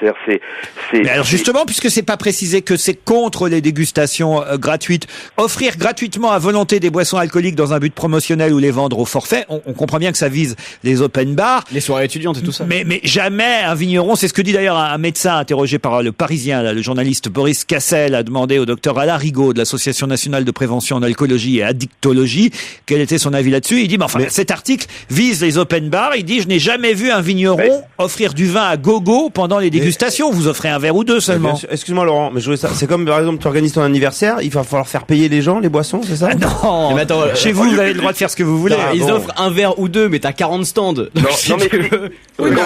Mais alors justement, puisque c'est pas précisé que c'est contre les dégustations gratuites, offrir gratuitement à volonté des boissons alcooliques dans un but promotionnel ou les vendre au forfait, on comprend bien que ça vise les open bars. Les soirées étudiantes et tout ça. Mais jamais un vigneron, c'est ce que dit d'ailleurs un médecin interrogé par le Parisien, là, le journaliste Boris Cassel a demandé au docteur Alain Rigaud de l'Association nationale de prévention en alcoolologie et addictologie quel était son avis là-dessus. Il dit, cet article vise les open bars. Il dit, je n'ai jamais vu un vigneron offrir du vin à gogo pendant les dégustations. Vous offrez un verre ou deux seulement. Excuse-moi Laurent, mais c'est comme par exemple tu organises ton anniversaire, il va falloir faire payer les gens les boissons, c'est ça? Non. Mais attends, chez vous avez le droit de faire ce que vous voulez. Ils offrent un verre ou deux, mais t'as 40 stands. Oui, mais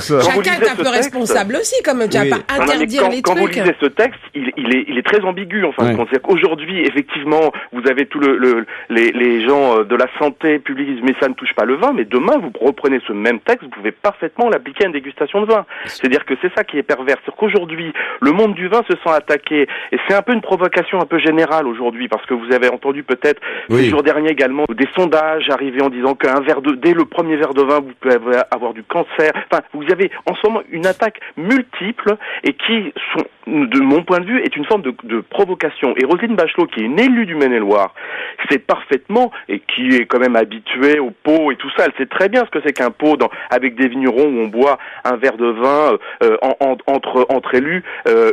chacun est un peu responsable aussi, quand même. Tu vas pas interdire les trucs. Quand vous lisez ce texte, il est très ambigu, en fin de compte. C'est-à-dire qu'aujourd'hui, effectivement, vous avez tous les gens de la santé publique disent, mais ça ne touche pas le vin, mais demain, vous reprenez ce même texte, vous pouvez parfaitement l'appliquer à une dégustation de vin. C'est-à-dire que c'est ça qui est pervers. C'est-à-dire qu'aujourd'hui, le monde du vin se sent attaqué. Et c'est un peu une provocation un peu générale aujourd'hui, parce que vous avez entendu peut-être les jours derniers également des sondages arriver en disant dès le premier verre de vin, vous pouvez avoir du cancer. Enfin, vous avez en ce moment une attaque multiple et qui, de mon point de vue, est une forme de provocation. Et Roselyne Bachelot, qui est une élue du Maine-et-Loire, sait parfaitement, et qui est quand même habituée au pot et tout ça, elle sait très bien ce que c'est qu'un pot avec des vignerons où on boit un verre de vin entre élus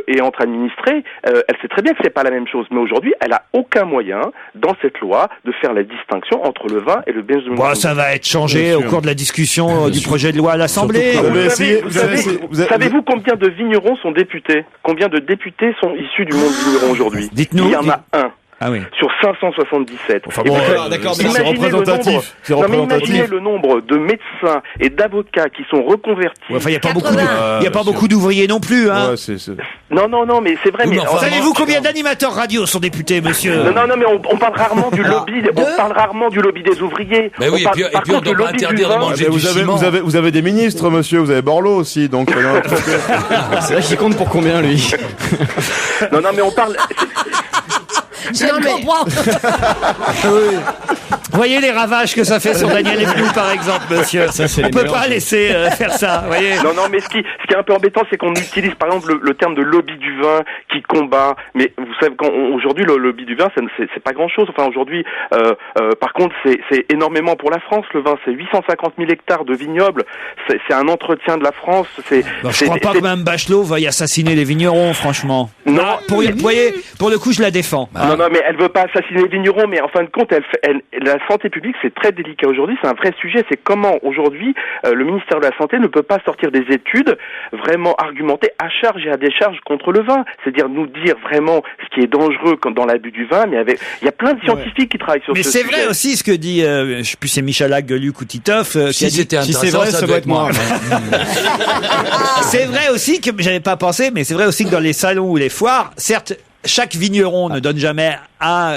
et entre administrés. Elle sait très bien que c'est pas la même chose. Mais aujourd'hui, elle a aucun moyen, dans cette loi, de faire la distinction entre le vin et le bench drinking. Bon, ça va être changé au cours de la discussion du projet de loi à l'Assemblée. Savez-vous combien de vignerons sont députés? Combien de députés sont issus du monde vigneron aujourd'hui? Dites-nous. Il y en a un. Ah oui. Sur 577. Enfin bon, d'accord, mais c'est représentatif. C'est représentatif. Imaginez le nombre de médecins et d'avocats qui sont reconvertis. Enfin, il y a pas beaucoup d'ouvriers non plus, hein. Ouais, c'est... Non, mais c'est vrai. Oui, mais savez-vous combien d'animateurs radio sont députés, monsieur? Non, mais on parle rarement du lobby. On parle rarement du lobby des ouvriers. Mais oui, et puis on doit pas interdire de manger du ciment. Vous avez des ministres, monsieur. Vous avez Borloo aussi, donc. C'est vrai qu'il compte pour combien, lui? Non, mais on parle. Je comprends. Oui. Voyez les ravages que ça fait sur Daniel Evenou, par exemple, monsieur. On peut pas laisser faire ça, voyez. Non, mais ce qui est un peu embêtant, c'est qu'on utilise par exemple le terme de lobby du vin qui combat. Mais vous savez, aujourd'hui le lobby du vin, c'est pas grand chose. Enfin aujourd'hui, par contre, c'est énormément pour la France. Le vin, c'est 850 000 hectares de vignobles. C'est un entretien de la France. Je crois pas que Mme Bachelot veuille assassiner les vignerons, franchement. Non. Vous voyez, pour le coup, je la défends. Non, mais elle veut pas assassiner les vignerons, mais en fin de compte, la santé publique, c'est très délicat aujourd'hui, c'est un vrai sujet, c'est comment aujourd'hui le ministère de la Santé ne peut pas sortir des études vraiment argumentées à charge et à décharge contre le vin, c'est-à-dire nous dire vraiment ce qui est dangereux dans l'abus du vin, mais il y a plein de scientifiques qui travaillent sur ce sujet. Mais c'est vrai aussi ce que dit, je sais plus c'est Michalak, Gueluc ou Titoff, si c'était intéressant, ça doit être moi. C'est vrai aussi que, j'avais pas pensé, mais c'est vrai aussi que dans les salons ou les foires, certes, chaque vigneron ne donne jamais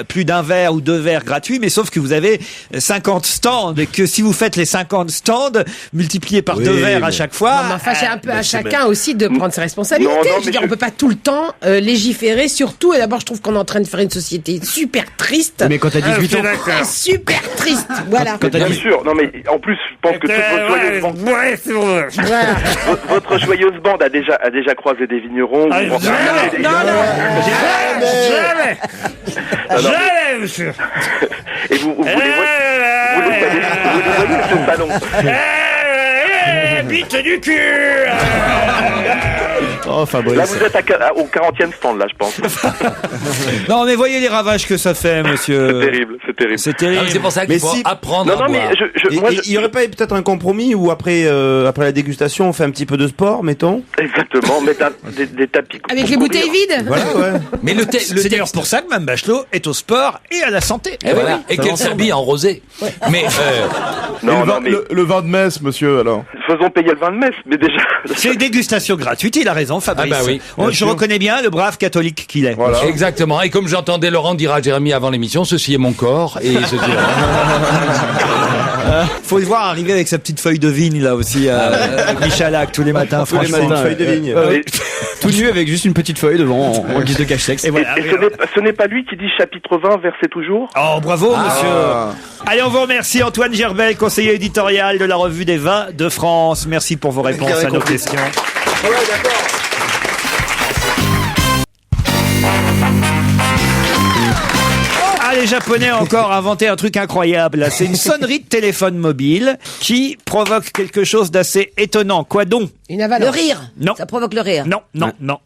plus d'un verre ou 2 verres gratuits, mais sauf que vous avez 50 stands et que si vous faites les 50 stands multipliés par 2 verres à chaque fois. Non, mais enfin, c'est un peu à chacun aussi de prendre ses responsabilités. Je veux dire, on peut pas tout le temps légiférer sur tout. Et d'abord, je trouve qu'on est en train de faire une société super triste. Mais quand t'as 18 ans. Super triste. Voilà. Bien sûr. Non, mais en plus, je pense que toute votre joyeuse bande a déjà croisé des vignerons. Jamais, monsieur. Et vous voyez ce salon. Bite du cul. Oh, Fabrice. Là, vous êtes au 40e stand, là, je pense. Non, mais voyez les ravages que ça fait, monsieur. C'est terrible. C'est terrible. C'est pour ça qu'il faut apprendre à boire. Il y aurait pas peut-être un compromis où après la dégustation, on fait un petit peu de sport, mettons. Exactement, mettre des tapis. Avec les bouteilles vides. Voilà, ouais. Mais c'est d'ailleurs pour ça que Mme Bachelot est au sport et à la santé. Et voilà. Et qu'elle s'habille en rosé. Mais le vin de messe, monsieur, alors. Faisons payer le vin de messe, mais déjà. C'est une dégustation gratuite, il a raison, Fabrice. Ah bah oui, je reconnais bien le brave catholique qu'il est. Voilà. Exactement. Et comme j'entendais Laurent dire à Jérémy avant l'émission, ceci est mon corps. Et il se dit. Faut le voir arriver avec sa petite feuille de vigne là aussi, Michalak tous les matins, franchement. Une feuille de vigne. Tout nu avec juste une petite feuille devant en guise de cache-sexe. Et ce n'est pas lui qui dit chapitre 20, verset toujours. Oh, bravo, monsieur. Allez, on vous remercie, Antoine Gerbel, conseiller éditorial de la Revue des Vins de France. Merci pour vos réponses à nos questions. Ouais, d'accord. Les Japonais ont encore inventé un truc incroyable. C'est une sonnerie de téléphone mobile qui provoque quelque chose d'assez étonnant. Quoi donc? Une avalanche. Le rire. Non. Ça provoque le rire. Non.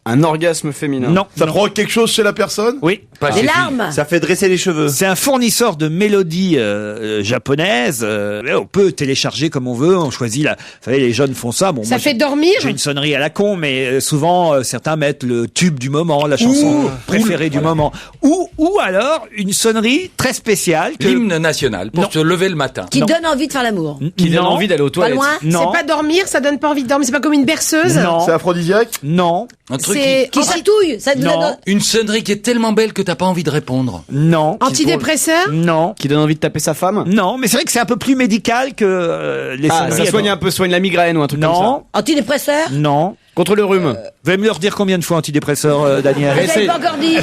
Un orgasme féminin. Non. Ça provoque quelque chose chez la personne? Oui. Des larmes. Ça fait dresser les cheveux. C'est un fournisseur de mélodies japonaises. On peut télécharger comme on veut. On choisit Vous savez, les jeunes font ça. Bon, ça fait dormir. J'ai une sonnerie à la con, mais souvent certains mettent le tube du moment, la chanson préférée du moment, ou alors une sonnerie très spéciale. L'hymne national pour se lever le matin. Qui donne envie de faire l'amour. Qui donne envie d'aller aux toilettes. Pas loin. Non. C'est pas dormir, ça donne pas envie de dormir. C'est pas comme une berceuse. Non. C'est aphrodisiaque? Non. Un truc qui chatouille. Ça nous donne... Une sonnerie qui est tellement belle que t'as pas envie de répondre. Non. Antidépresseur? Non. Qui donne envie de taper sa femme? Non, mais c'est vrai que c'est un peu plus médical que les sonneries. Ça soigne la migraine ou un truc comme ça. Non. Antidépresseur? Non. Contre le rhume. Vous allez me le redire combien de fois antidépresseur, Daniel? Je l'avais pas encore dit.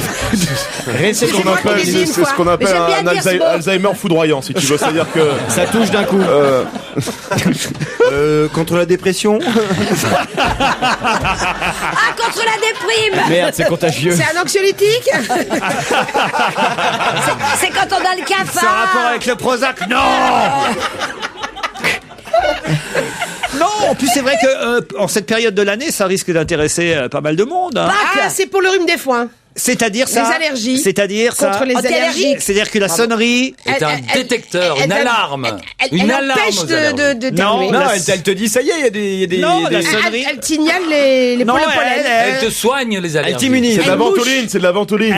C'est ce qu'on appelle un Alzheimer foudroyant, si tu veux. C'est-à-dire que ça touche d'un coup. Contre la dépression. Contre la déprime. Merde, c'est contagieux. C'est un anxiolytique. C'est quand on a le cafard. C'est un rapport avec le Prozac? Non. Non, en plus c'est vrai que en cette période de l'année, ça risque d'intéresser pas mal de monde. Hein. C'est pour le rhume des foins. C'est-à-dire ça. Les allergies. C'est-à-dire ça. Contre les allergies. C'est-à-dire que la sonnerie est un détecteur, une alarme. Elle empêche de Non, Non, elle te dit, ça y est, il y a des... Non, la sonnerie. Elle signale les Non, pollen. Elle te soigne les allergies. Elle t'immunise. C'est de la ventoline, c'est de la ventoline.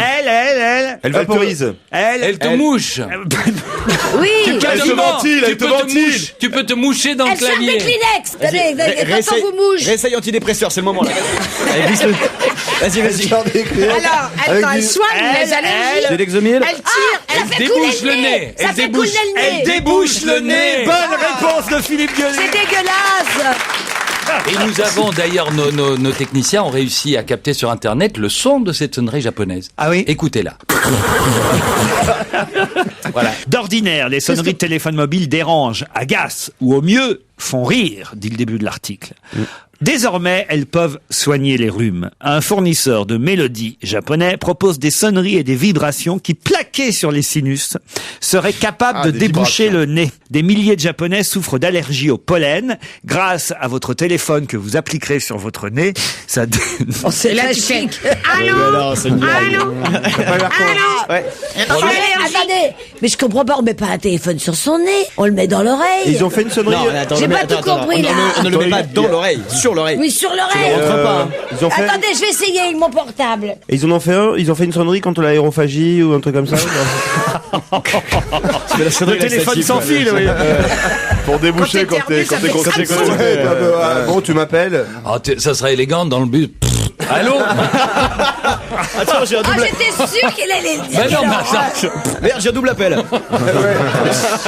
Elle vaporise. Elle te mouche. Oui. Elle te ventile. Tu peux te moucher dans le Elle sort des clavier. Kleenex. Tenez, quand on vous mouche. Réessaye antidépresseur, c'est le moment là. Allez, glisse-le. Vas-y. Alors, elle soigne les allergies. C'est l'exomil. Elle tire. Elle débouche le nez. Ça fait couler le nez. Elle débouche le nez. Bonne réponse de Philippe Gueluc. C'est dégueulasse. Et nous avons d'ailleurs, nos techniciens ont réussi à capter sur Internet le son de cette sonnerie japonaise. Ah oui. Écoutez-la. Voilà. D'ordinaire, les sonneries de téléphone mobile dérangent, agacent ou au mieux font rire, dit le début de l'article. Désormais, elles peuvent soigner les rhumes. Un fournisseur de mélodies japonais propose des sonneries et des vibrations qui, plaquées sur les sinus, seraient capables de déboucher le nez. Des milliers de Japonais souffrent d'allergies au pollen. Grâce à votre téléphone que vous appliquerez sur votre nez, ça... c'est là, tu fais... Allô. Attendez, mais je comprends pas, on met pas un téléphone sur son nez, on le met dans l'oreille. Ils ont fait une sonnerie. J'ai pas tout compris là. On ne le met pas dans l'oreille, sur l'oreille. Oui, sur l'oreille. Ils ont fait... Attendez, je vais essayer avec mon portable. Et ils en ont fait un. Ils ont fait une sonnerie contre l'aérophagie ou un truc comme ça. Le téléphone sans fil, oui. Pour déboucher quand t'es concentré. Bon, tu m'appelles. Ça serait élégant dans le but. Allô. Attends, j'ai un double. J'étais sûr qu'il allait le dire. Ben non, mais ça... Merde, j'ai un double appel.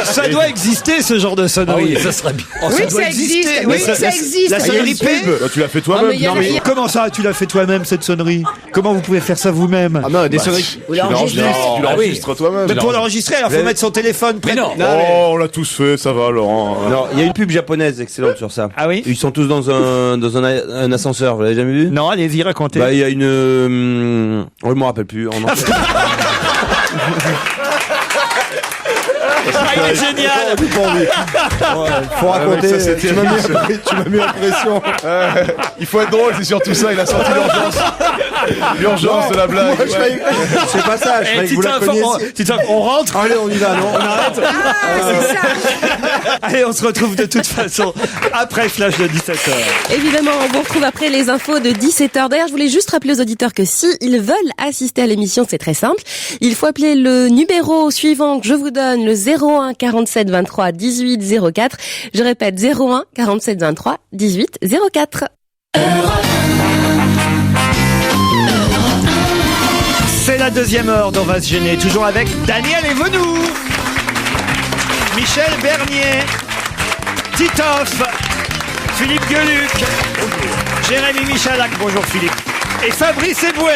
Ça doit exister, ce genre de sonnerie. Ah oui, ça serait bien. Oui, ça existe. Oui, ça existe. La sonnerie P. Tu l'as fait toi-même. Non, mais comment ça, tu l'as fait toi-même, cette sonnerie? Comment vous pouvez faire ça vous-même? Ah non, des sonneries. Tu l'enregistres toi-même. Mais pour l'enregistrer, alors faut mettre son téléphone près. Non. Oh, on l'a tous fait, ça va, Laurent. Non, il y a une pub japonaise excellente sur ça. Ah oui? Ils sont tous dans un ascenseur. Vous l'avez jamais vu? Non, allez-y, racontez. Bah, il y a une. Je me rappelle plus. Il est génial. Faut raconter. Ça, tu m'as mis en pression. Il faut être drôle, c'est surtout ça. Il a sorti l'urgence de la blague. Moi, c'est pas ça. Je croyais que vous la connaissiez. On rentre. Allez, on y va, non? On arrête. C'est ça. Allez, on se retrouve de toute façon après Flash de 17h. Évidemment, on vous retrouve après les infos de 17h. D'ailleurs, je voulais juste rappeler aux auditeurs que si ils veulent assister à l'émission, c'est très simple. Il faut appeler le numéro suivant que je vous donne, le 01 47 23 18 04. Je répète, 01 47 23 18 04. C'est la deuxième heure d'On va se gêner, toujours avec Daniel Evenou, Michel Bernier, Titoff, Philippe Gueluc, Jérémy Michalak, bonjour Philippe, et Fabrice Eboué.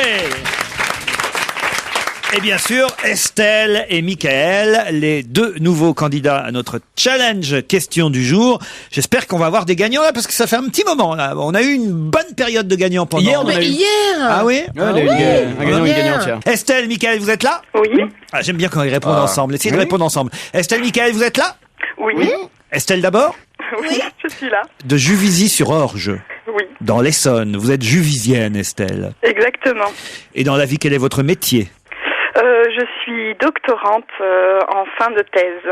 Et bien sûr, Estelle et Michael, les deux nouveaux candidats à notre challenge question du jour. J'espère qu'on va avoir des gagnants là, parce que ça fait un petit moment là. On a eu une bonne période de gagnants pendant... Hier, Ah oui? Un gagnant, une gagnante, hier. Estelle, Michael, vous êtes là? Oui. Ah, j'aime bien quand ils répondent ensemble. Essayez de répondre ensemble. Estelle, Michael, vous êtes là? Oui. Estelle d'abord? Oui, je suis là. De Juvisy-sur-Orge. Oui. Dans l'Essonne. Vous êtes juvisienne, Estelle. Exactement. Et dans la vie, quel est votre métier? Je suis doctorante en fin de thèse.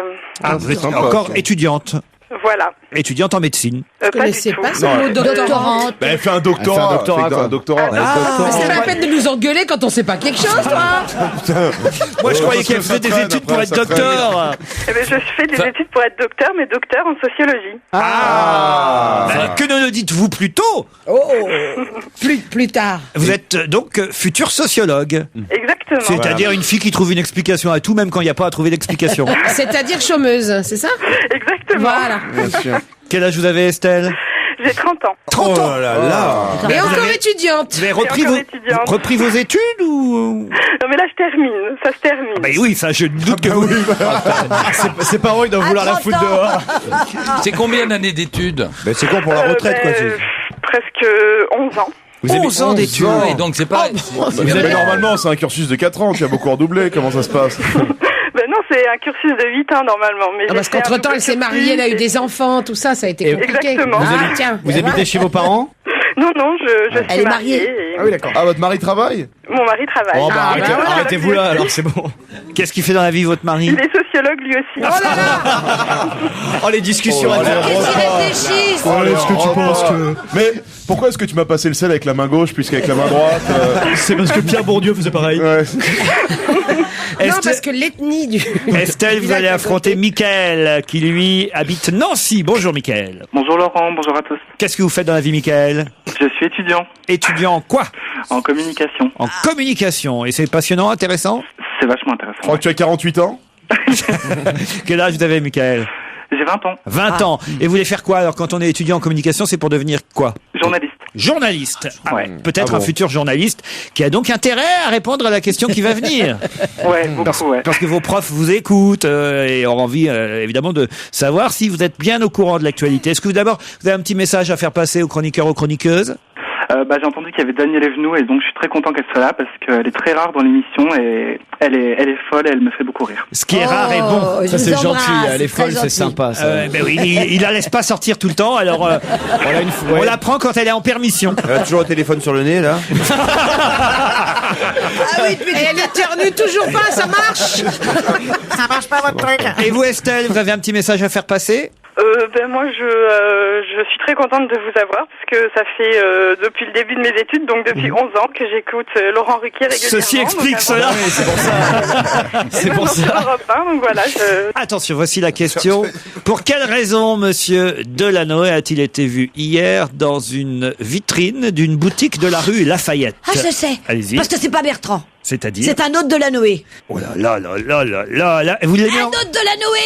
Ah, vous êtes encore étudiante? Voilà. Étudiante en médecine. Je connaissais pas ce mot doctorante. Ben, elle fait un doctorat. C'est pas la peine de nous engueuler quand on sait pas quelque chose, toi. Moi, je croyais qu'elle faisait des études pour être docteur. Eh ben, je fais des études pour être docteur, mais docteur en sociologie. Que ne le dites-vous plus tôt? Plus tard. Vous êtes donc futur sociologue. Exactement. C'est-à-dire une fille qui trouve une explication à tout, même quand il n'y a pas à trouver d'explication. C'est-à-dire chômeuse, c'est ça? Exactement. Voilà. Bien sûr. Quel âge vous avez, Estelle? J'ai 30 ans. 30 ans. Oh là là. Et encore étudiante. Vous avez repris vos études ou? Non mais là je termine, ça se termine. Bah oui, ça je doute que vous... Ses parents ils doivent vouloir la foutre dehors. C'est combien d'années d'études? Ben, c'est con pour la retraite, quoi. Presque 11 ans. 11 ans d'études. Et donc c'est pas... Mais normalement, c'est un cursus de 4 ans. Tu as beaucoup redoublé. Comment ça se passe? Ben non, c'est un cursus de 8 ans normalement. Mais parce qu'entre-temps, elle s'est mariée, elle a eu des enfants, tout ça, ça a été compliqué. Exactement. Tiens. Vous habitez chez vos parents? Non, je suis Elle est mariée. et Ah oui, d'accord. Ah, votre mari travaille? mon mari travaille. Oh, bah, arrêtez-vous là, alors c'est bon. Qu'est-ce qu'il fait dans la vie, votre mari? Il est sociologue lui aussi. Oh là là. Oh, les discussions. Qu'est-ce qu'ils réfléchissent? Allez, est-ce que tu penses que... Mais pourquoi est-ce que tu m'as passé le sel avec la main gauche puisqu'avec la main droite C'est parce que Pierre Bourdieu faisait pareil. Ouais. Non, parce que l'ethnie du... Estelle, vous allez affronter Mickaël, qui lui habite Nancy. Bonjour Mickaël. Bonjour Laurent, bonjour à tous. Qu'est-ce que vous faites dans la vie, Mickaël? Je suis étudiant Étudiant en quoi? en communication. En communication. Et c'est passionnant, intéressant? C'est vachement intéressant. Je crois que tu as 48 ans. Quel âge vous avez, Mickaël? J'ai 20 ans. 20 ans. Et vous voulez faire quoi? Alors, quand on est étudiant en communication, c'est pour devenir quoi? Journaliste. Journaliste. Ouais. Peut-être Ah un bon. futur journaliste qui a donc intérêt à répondre à la question qui va venir. Ouais, beaucoup, ouais. Parce que vos profs vous écoutent et ont envie évidemment de savoir si vous êtes bien au courant de l'actualité. Est-ce que vous avez un petit message à faire passer aux chroniqueurs, aux chroniqueuses? J'ai entendu qu'il y avait Daniel Evenou et donc je suis très content qu'elle soit là parce qu'elle est très rare dans l'émission et elle est folle et elle me fait beaucoup rire. Ce qui est rare est bon. Ça, c'est gentil. Elle est folle, c'est sympa. Ça. Ben oui, il la laisse pas sortir tout le temps, alors on la prend quand elle est en permission. Elle a toujours le téléphone sur le nez, là. Ah oui, puis Et elle éternue toujours pas, ça marche. ça marche pas votre truc. Et vous, Estelle, vous avez un petit message à faire passer? Moi, je suis très contente de vous avoir parce que ça fait depuis le début de mes études, donc depuis 11 ans que j'écoute Laurent Ruquier régulièrement. Ceci explique cela. Oui, c'est pour ça. C'est pour Sur ça. Europe 1, donc voilà. Attention, voici la question. Pour quelle raison Monsieur Delanoë a-t-il été vu hier dans une vitrine d'une boutique de la rue Lafayette? Ah, je sais. Allez-y. Parce que c'est pas Bertrand. C'est-à-dire? C'est un autre de la Noé. Oh là là là là là là là. Vous l'aimez Un autre de la Noé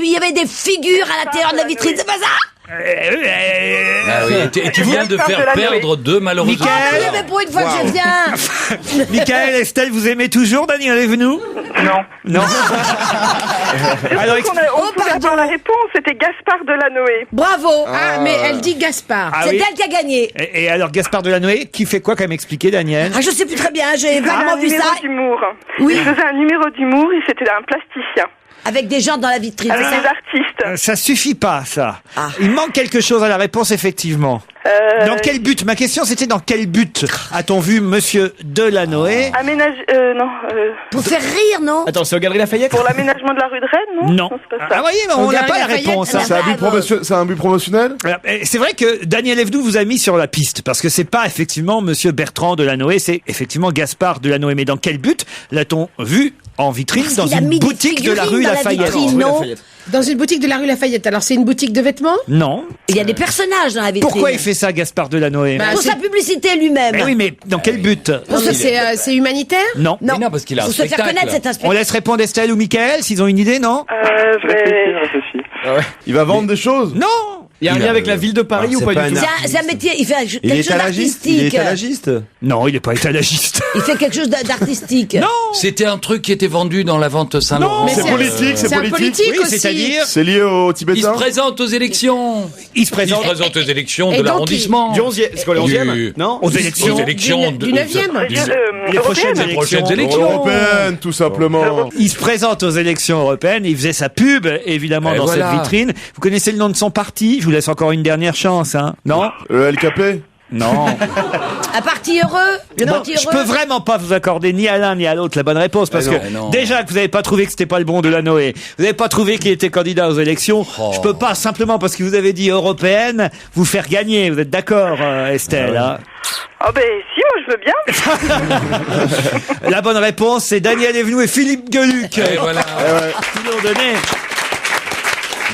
il y avait des figures à l'intérieur de la vitrine, c'est pas ça? Ah oui, et tu viens de faire perdre deux, malheureusement. Oui, mais pour une fois que je viens. Mickaël, Estelle, vous aimez toujours Daniel Evenou? Non. Non. Alors, on pouvait avoir la réponse, c'était Gaspard Delanoë. Bravo. Ah, mais elle dit Gaspard. Ah C'est oui. elle qui a gagné. Et alors, Gaspard Delanoë, qui fait quoi, quand même, expliquer, Daniel? Ah, je sais plus très bien, j'ai vaguement vu ça. D'humour. Oui. Il faisait un numéro d'humour, c'était un plasticien. Avec des gens dans la vitrine. Avec c'est ça des artistes. Ça suffit pas, ça. Ah. Il manque quelque chose à la réponse, effectivement. Dans quel but? Ma question, c'était dans quel but a-t-on vu Monsieur Delanoë? Pour faire rire, non? Attends, c'est aux Galeries Lafayette? Pour l'aménagement de la rue de Rennes, non? Non. C'est pas ça. Ah, voyez, mais on n'a pas la réponse. Hein. C'est un but promotionnel? C'est vrai que Daniel Evenou vous a mis sur la piste, parce que c'est pas effectivement Monsieur Bertrand Delanoë, c'est effectivement Gaspard Delanoë. Mais dans quel but l'a-t-on vu en vitrine dans qu'il a une mis des boutique de la rue figurines dans la Lafayette? vitrine, non? Dans une boutique de la rue Lafayette. Alors, c'est une boutique de vêtements? Non. Il y a des personnages dans la vitrine. Pourquoi il fait ça, Gaspard Delanoë? Pour sa publicité lui-même. Oui, mais dans quel but? C'est humanitaire? Non. Non. Mais non, parce qu'il a un Faut se faire spectacle. connaître, c'est un On spectacle. laisse répondre Estelle ou Mickaël s'ils ont une idée, non? Je réfléchis. Il va vendre des choses? Non. Il y a un lien avec la ville de Paris ou pas du tout? C'est un métier, il fait Il est quelque chose étalagiste? Il est d'artistique. étalagiste? Non, il n'est pas étalagiste. Il fait quelque chose d'artistique. Non. C'était un truc qui était vendu dans la vente Saint-Laurent. Mais C'est politique, c'est un politique. politique Oui, aussi. c'est-à-dire. C'est lié aux Il se Tibétains? présente aux élections. Il se présente aux élections Et de donc, l'arrondissement. Du 11e. C'est quoi le 11e? Non? aux élections. Aux élections Du 9e. Les prochaines Les prochaines élections. élections. Européenne, tout simplement. Il se présente aux élections européennes, il faisait sa pub, évidemment, Et dans voilà. cette vitrine. Vous connaissez le nom de son parti? Je vous laisse encore une dernière chance, hein. Non? Le LKP? Non. Un parti heureux? Le Bon, parti je heureux? peux vraiment pas vous accorder ni à l'un ni à l'autre la bonne réponse, parce non, que non. déjà que vous n'avez pas trouvé que c'était pas le bon Delanoë, vous n'avez pas trouvé qu'il était candidat aux élections, je peux pas, simplement parce que vous avez dit européenne, vous faire gagner. Vous êtes d'accord, Estelle, hein? Oh ben si, moi je veux bien. La bonne réponse, c'est Daniel Evenou et Philippe Gueluc. Et voilà. Qui l'ont donné.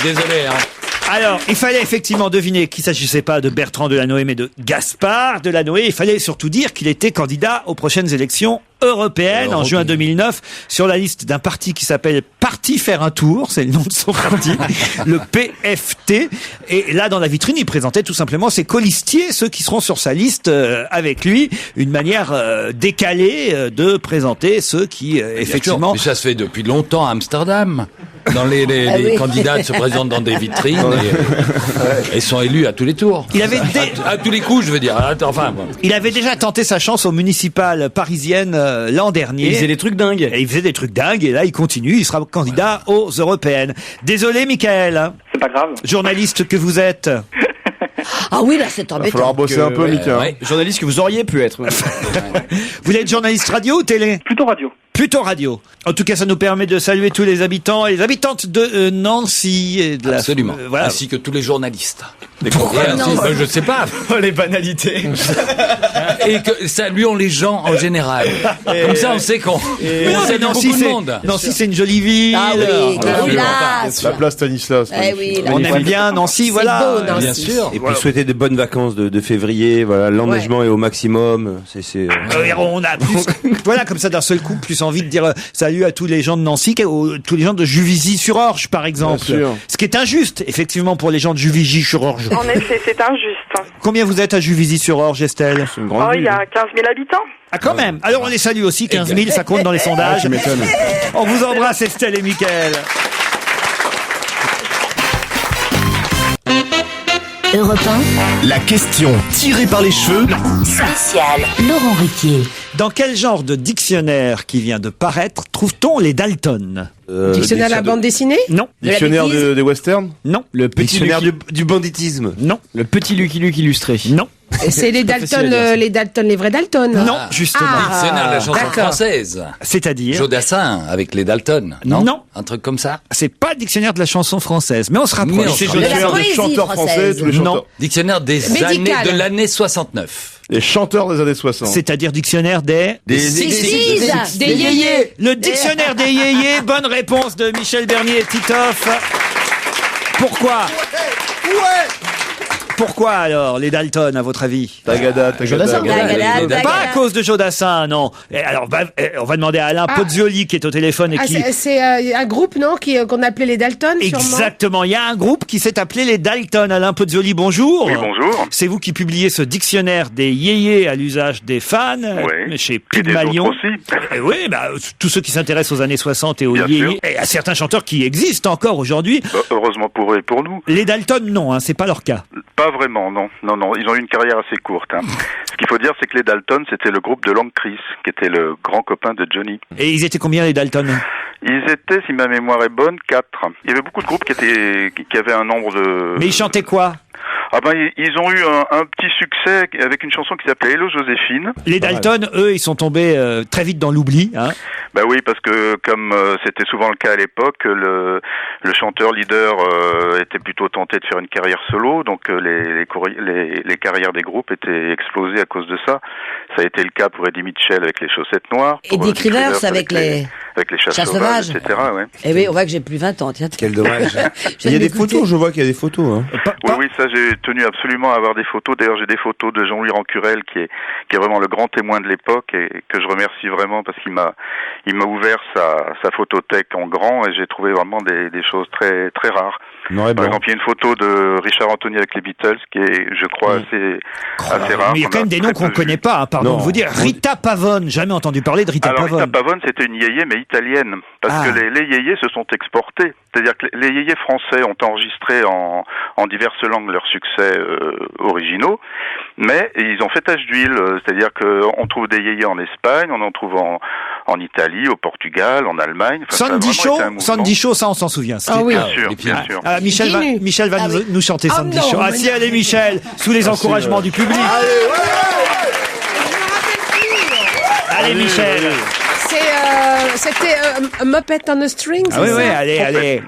Désolé, hein. Alors, il fallait effectivement deviner qu'il s'agissait pas de Bertrand Delanoë, mais de Gaspard Delanoë. Il fallait surtout dire qu'il était candidat aux prochaines élections européennes en juin 2009 sur la liste d'un parti qui s'appelle Parti Faire un Tour, c'est le nom de son parti, le PFT. Et là, dans la vitrine, il présentait tout simplement ses colistiers, ceux qui seront sur sa liste avec lui, une manière décalée de présenter ceux qui, effectivement... Mais ça se fait depuis longtemps à Amsterdam. Dans les oui. candidats se présentent dans des vitrines et sont élus à tous les tours. Il avait à tous les coups, je veux dire. Enfin, bon. Il avait déjà tenté sa chance aux municipales parisiennes l'an dernier. Il faisait des trucs dingues. Et il faisait des trucs dingues, et là, il continue, il sera candidat aux européennes. Désolé, Mickaël. C'est pas grave. Journaliste que vous êtes. Ah oui, là, c'est Il va embêtant. falloir bosser un peu, Mika. Journaliste que vous auriez pu être. Vous êtes journaliste radio ou télé? Plutôt radio. Plutôt radio. En tout cas, ça nous permet de saluer tous les habitants et les habitantes de Nancy. Et de Absolument. Voilà. Ainsi que tous les journalistes. Pourquoi Et ainsi- je sais pas. Les banalités. Et que saluons les gens en général. Comme ça, on sait qu'on Mais non, on mais salue Nancy, beaucoup de c'est monde. Nancy, c'est une jolie ville. Ah oui, Absolument La place Stanislas. Eh oui, là, On aime bien Nancy, voilà. beau, Nancy. Bien sûr. Et puis souhaiter de bonnes vacances de février, voilà, l'enneigement est au maximum. On a plus, voilà, comme ça d'un seul coup, plus envie de dire salut à tous les gens de Nancy, tous les gens de Juvisy-sur-Orge, par exemple. Bien sûr. Ce qui est injuste, effectivement, pour les gens de Juvisy-sur-Orge. En effet, c'est injuste. Combien vous êtes à Juvisy-sur-Orge, Estelle? C'est une Oh, grande il y ville. a 15 000 habitants. Ah, quand même. Alors, on les salue aussi, 15 000, ça compte dans les sondages. Tu m'étonnes. On vous embrasse, Estelle et Mickaël. Europe La question tirée par les cheveux. 1, spécial Laurent Ruquier. Dans quel genre de dictionnaire qui vient de paraître trouve-t-on les Dalton? Dictionnaire à la bande dessinée? Non. Dictionnaire des westerns. Non. Le petit Dictionnaire Lucky, du banditisme. Non. le petit Lucky Luke illustré. Non. Et c'est les facile Dalton, à dire, ça. les Dalton, les vrais Dalton. Non, justement. Dictionnaire de la chanson d'accord. française. C'est-à-dire? Jodassin avec les Dalton. Non. Non. Un truc comme ça. C'est pas le dictionnaire de la chanson française, mais on se Mais rapproche. on se C'est rapproche. dictionnaire des poésie chanteurs français, française. tous les Non. chanteurs. Dictionnaire des Médical. années de l'année 69. Les chanteurs des années 60. C'est-à-dire dictionnaire des... Sixties. Des yéyés. Le dictionnaire des yéyés. Bonne réponse de Michel Bernier et Titoff. Pourquoi? Pourquoi alors les Dalton, à votre avis? Tagada, Tagada. Pas à cause de Jodassin, non. Et alors, on va demander à Alain Pozzioli qui est au téléphone et Ah, qui... c'est un groupe, non, qu'on appelait les Dalton, sûrement. Exactement. Il y a un groupe qui s'est appelé les Dalton. Alain Pozzioli, bonjour. Oui, bonjour. C'est vous qui publiez ce dictionnaire des yéyés à l'usage des fans, chez Et des Pygmalion. autres aussi. Et oui, tous ceux qui s'intéressent aux années 60 et aux Bien yéyés, sûr. et à certains chanteurs qui existent encore aujourd'hui. Heureusement pour eux et pour nous. Les Dalton, non, hein, c'est pas leur cas. Pas vraiment, non. Non, non. Ils ont eu une carrière assez courte. Hein. Ce qu'il faut dire, c'est que les Dalton, c'était le groupe de Lang Chris, qui était le grand copain de Johnny. Et ils étaient combien, les Dalton? Ils étaient, si ma mémoire est bonne, 4. Il y avait beaucoup de groupes qui avaient un nombre de... Mais ils chantaient quoi? Ah ben, ils ont eu un petit succès avec une chanson qui s'appelait Hello Joséphine. Les Dalton, eux, ils sont tombés très vite dans l'oubli. Hein. Bah oui, parce que comme c'était souvent le cas à l'époque, le chanteur leader était plutôt tenté de faire une carrière solo, donc les carrières des groupes étaient explosées à cause de ça. Ça a été le cas pour Eddie Mitchell avec les Chaussettes Noires. Et Dick Rivers avec les chats sauvages, etc. Ouais. Eh oui, on voit que j'ai plus 20 ans, tiens. Quel dommage. Je Il y a vais des m'écouter. photos, je vois qu'il y a des photos. Hein. Oui, ça j'ai tenu absolument à avoir des photos. D'ailleurs, j'ai des photos de Jean-Louis Rancurel qui est vraiment le grand témoin de l'époque et que je remercie vraiment parce qu'il m'a ouvert sa photothèque en grand et j'ai trouvé vraiment des choses très très rares. Non, Par exemple, il y a une photo de Richard Anthony avec les Beatles qui est, je crois, assez rare. Mais il y a quand même des noms qu'on connaît pas, hein, pardon de vous dire. Rita Pavone, jamais entendu parler de Rita Alors, Pavone. Rita Pavone, c'était une yéyé, mais italienne. Parce que les yéyés se sont exportés. C'est-à-dire que les yéyés français ont enregistré en diverses langues leurs succès originaux, mais ils ont fait tache d'huile. C'est-à-dire qu'on trouve des yéyés en Espagne, on en trouve en Italie, au Portugal, en Allemagne. Enfin, Sandy Shaw, ça on s'en souvient. Ah oui. Bien sûr, bien sûr. Ah, Michel va nous chanter Sandy Shaw. Ah si, allez Michel, sous les encouragements du public. Allez Michel. C'était Muppet on a String, c'est Ah oui, ça? oui, allez.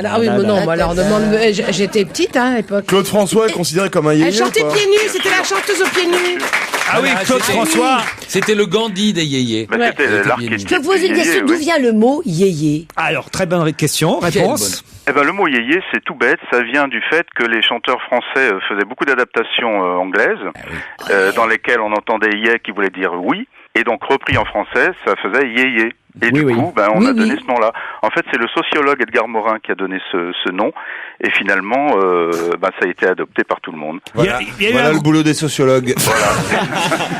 Ah oui, mais non, alors demande. J'étais petite à l'époque. Claude François est considéré comme un yéyé. Elle chantait ou pas pieds nus, c'était la chanteuse aux pieds nus. Ah oui, Claude François. C'était le Gandhi des yéyés. Mais c'était l'archétype. Je peux vous poser une des question, yéyés, d'où ouais. vient le mot yéyé? Alors, très bonne question. Réponse. Eh ben, le mot yéyé, c'est tout bête. Ça vient du fait que les chanteurs français faisaient beaucoup d'adaptations anglaises, dans lesquelles on entendait yé qui voulait dire oui, et donc repris en français, ça faisait yéyé. Et du coup, on a donné ce nom-là. En fait, c'est le sociologue Edgar Morin qui a donné ce nom, et finalement, ça a été adopté par tout le monde. Voilà, le boulot des sociologues. Voilà.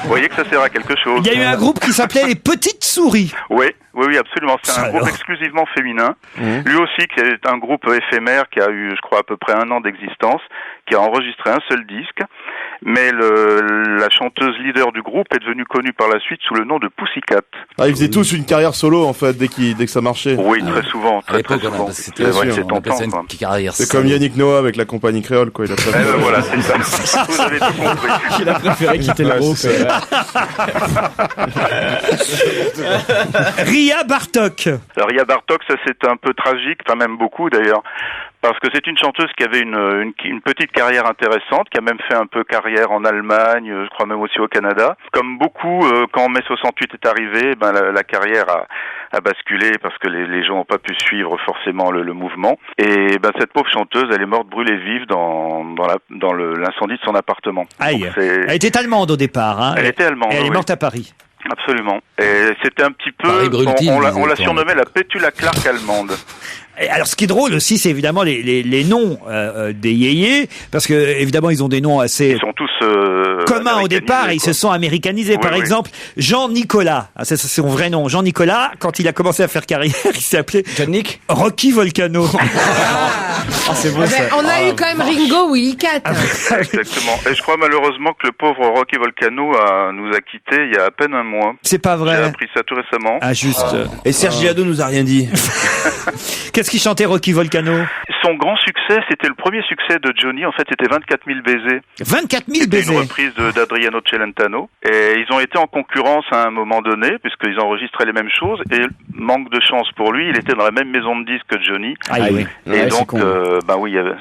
Vous voyez que ça sert à quelque chose. Il y a eu un groupe qui s'appelait les Petites Souris. Oui, absolument. C'est un groupe exclusivement féminin. Lui aussi, qui est un groupe éphémère qui a eu, je crois, à peu près 1 an d'existence, qui a enregistré un seul disque. Mais la chanteuse leader du groupe est devenue connue par la suite sous le nom de Pussycat. Ah, ils faisaient tous une carrière solo, en fait, dès que ça marchait. Oui, très souvent. Très souvent. C'était vrai, c'est tentant. C'est comme Yannick Noah avec la compagnie créole, quoi. Il a préféré. Voilà, c'est ça. Vous avez tout compris. Il a préféré quitter le groupe. Ria Bartók. Alors, Ria Bartók, ça c'est un peu tragique, enfin même beaucoup d'ailleurs, parce que c'est une chanteuse qui avait une petite carrière intéressante, qui a même fait un peu carrière en Allemagne, je crois même aussi au Canada. Comme beaucoup, quand mai 68 est arrivé, la carrière a basculé parce que les gens n'ont pas pu suivre forcément le mouvement. Et cette pauvre chanteuse, elle est morte brûlée vive dans l'incendie de son appartement. Aïe. Elle était allemande au départ. Hein. Elle était allemande. Elle est morte à Paris. Absolument. Et c'était un petit peu, on la surnommait la Petula Clark allemande. Et alors, ce qui est drôle aussi, c'est évidemment les noms des yéyés, parce que évidemment, ils ont des noms assez ils sont tous communs au départ, et ils se sont américanisés. Par exemple, Jean-Nicolas, c'est son vrai nom. Jean-Nicolas, quand il a commencé à faire carrière, il s'est appelé Jean-Nic Rocky Volcano. C'est bon, ça. On a eu quand même Ringo Willy Cat. Exactement. Et je crois malheureusement que le pauvre Rocky Volcano nous a quittés il y a à peine un mois. C'est pas vrai. J'ai appris ça tout récemment. Ah, juste. Et Serge Giado nous a rien dit. Qu'est-ce qu'il chantait, Rocky Volcano? Son grand succès, c'était le premier succès de Johnny. En fait, c'était 24 000 baisers. 24 000 baisers. C'était une reprise d'Adriano Celentano. Et ils ont été en concurrence à un moment donné, puisqu'ils enregistraient les mêmes choses. Et manque de chance pour lui, il était dans la même maison de disques que Johnny. Ah oui. Et donc,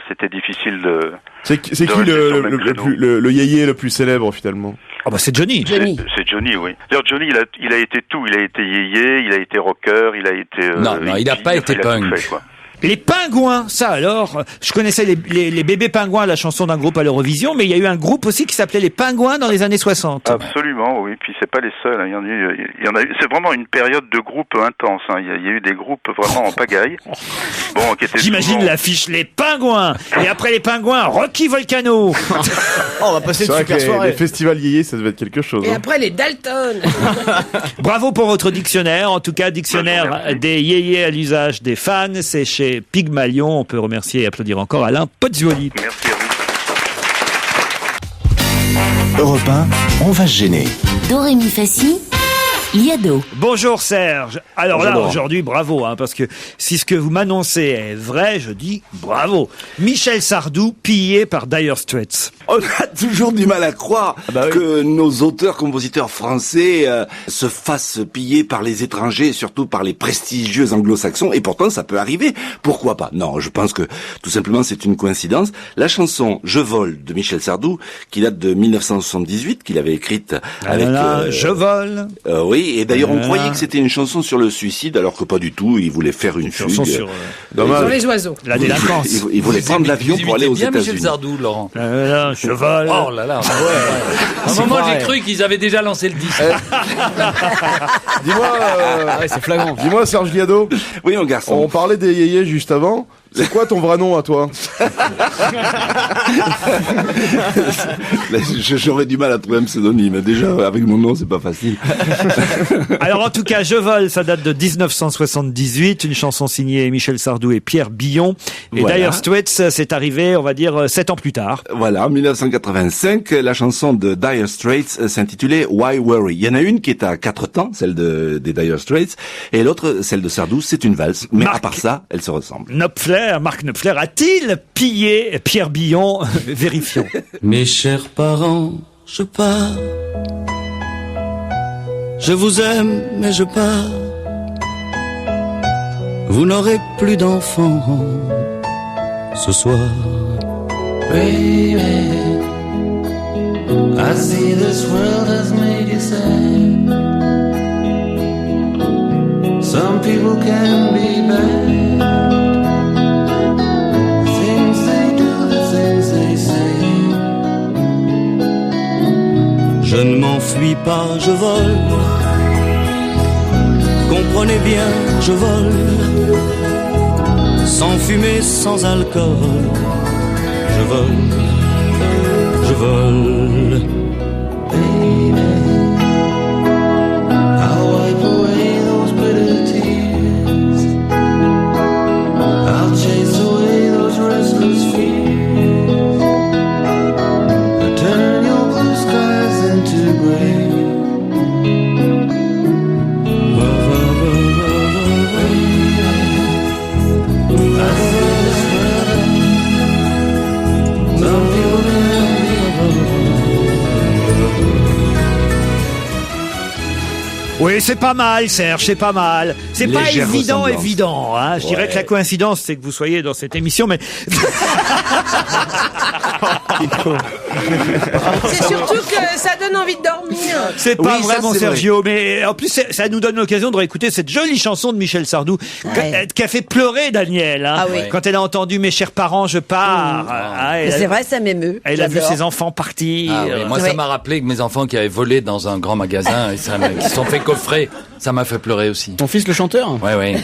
c'était difficile de... C'est qui le yéyé le plus célèbre, finalement? Ah c'est Johnny. C'est Johnny, oui. D'ailleurs, Johnny, il a été tout. Il a été yéyé, il a été rocker, il a été... non, il n'a pas été punk. Les Pingouins, ça alors, je connaissais les bébés pingouins, la chanson d'un groupe à l'Eurovision, mais il y a eu un groupe aussi qui s'appelait les Pingouins dans les années 60. Absolument, oui. Puis c'est pas les seuls. Hein. Il y en a eu. C'est vraiment une période de groupes intense. Hein. Il y a eu des groupes vraiment en pagaille. Bon, qui étaient. J'imagine souvent... l'affiche les Pingouins et après les Pingouins, Rocky Volcano. On va passer une super soirée. Les festivals yéyés, ça devait être quelque chose. Et après les Dalton. Bravo pour votre dictionnaire. En tout cas, dictionnaire des yéyés à l'usage des fans. C'est chez Pygmalion. On peut remercier et applaudir encore Alain Pozzuoli. Merci à vous. Europe 1, on va se gêner. Dorémy Fassi, Liado. Bonjour Serge. Alors Bonjour. là, aujourd'hui, bravo, parce que si ce que vous m'annoncez est vrai, je dis bravo. Michel Sardou, pillé par Dire Straits. On a toujours du mal à croire que nos auteurs-compositeurs français se fassent piller par les étrangers, surtout par les prestigieux anglo-saxons, et pourtant ça peut arriver. Pourquoi pas? Non, je pense que tout simplement c'est une coïncidence. La chanson « Je vole » de Michel Sardou, qui date de 1978, qu'il avait écriite avec... Je vole. Oui, et d'ailleurs on croyait que c'était une chanson sur le suicide, alors que pas du tout, il voulait faire une fugue. Chanson sur les oiseaux. La délinquance. Il voulait prendre l'avion pour aller aux bien États-Unis. Michel Sardou, Laurent. Je vole. Oh là là. À un moment, j'ai cru qu'ils avaient déjà lancé le disque. Dis-moi, c'est flagrant. Dis-moi, Serge Giado. Oui, mon garçon. On parlait des yéyés juste avant. C'est quoi ton vrai nom à toi? J'aurais du mal à trouver un pseudonyme. Déjà, avec mon nom, c'est pas facile. Alors en tout cas, Je vole, ça date de 1978, une chanson signée Michel Sardou et Pierre Billon. Et Voilà. Dire Straits, c'est arrivé, on va dire, 7 ans plus tard. Voilà, en 1985, la chanson de Dire Straits s'intitulait Why Worry. Il y en a une qui est à 4 temps, celle des Dire Straits, et l'autre, celle de Sardou, c'est une valse. Mais à part ça, elles se ressemblent. Marc Knopfler a-t-il pillé Pierre Billon? Vérifions. Mes chers parents, je pars. Je vous aime, mais je pars. Vous n'aurez plus d'enfants ce soir. Baby, I see this world has made you sad. Some people can be bad. Je ne m'enfuis pas, je vole. Qu'on Comprenez bien, je vole, sans fumée, sans alcool. Je vole, baby. I'll wipe away those bitter tears. I'll chase away those restless fears. I'll turn your blue skies into gray. Oui, c'est pas mal, Serge, c'est pas mal. C'est pas Légère évident, ressemblance. hein. Je dirais que la coïncidence, c'est que vous soyez dans cette émission, mais... C'est surtout que ça donne envie de dormir. C'est pas Oui, vrai, ça, mon c'est Sergio, mais en plus, ça nous donne l'occasion de réécouter cette jolie chanson de Michel Sardou, qui a fait pleurer Daniel, hein, Ah oui. quand elle a entendu Mes chers parents, je pars. C'est vrai, ça m'émeut. Elle a vu J'adore. ses enfants partir. Ah oui, moi, ça m'a rappelé que mes enfants qui avaient volé dans un grand magasin et qui se sont fait coffrer, ça m'a fait pleurer aussi. Ton fils le chanteur? Ouais.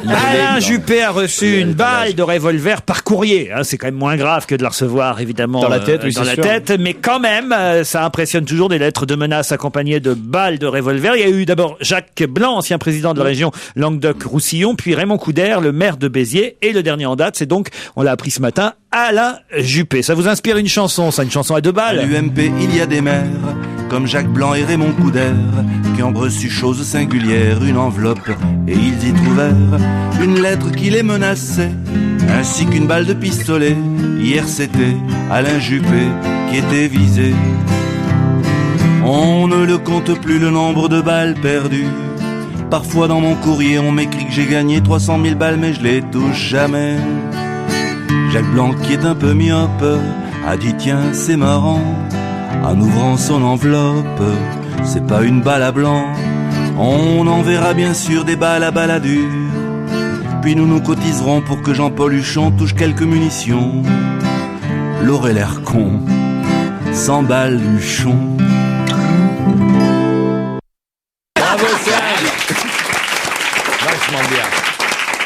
Alain Juppé a reçu une balle de revolver par courrier. Hein, c'est quand même moins grave que de la recevoir, évidemment, Dans la tête, oui, dans c'est la sûr. tête. Mais quand même, ça impressionne toujours des lettres de menaces accompagnées de balles de revolver. Il y a eu d'abord Jacques Blanc, ancien président de la région Languedoc-Roussillon, puis Raymond Coudert, le maire de Béziers. Et le dernier en date, c'est donc, on l'a appris ce matin, Alain Juppé. Ça vous inspire une chanson, ça, une chanson à 2 À balles? l'UMP, il y a des maires, comme Jacques Blanc et Raymond Coudert, qui ont reçu chose singulière, une enveloppe, et ils y trouvèrent une lettre qui les menaçait, ainsi qu'une balle de pistolet. Hier c'était Alain Juppé qui était visé. On ne le compte plus le nombre de balles perdues. Parfois dans mon courrier on m'écrit que j'ai gagné 300 000 balles, mais je les touche jamais. Jacques Blanc, qui est un peu myope, a dit tiens c'est marrant, en ouvrant son enveloppe, c'est pas une balle à blanc. On enverra bien sûr des balles à baladure, puis nous nous cotiserons pour que Jean-Paul Huchon touche quelques munitions. L'aurait l'air con, 100 balles Huchon. Bravo Serge. Vachement bien.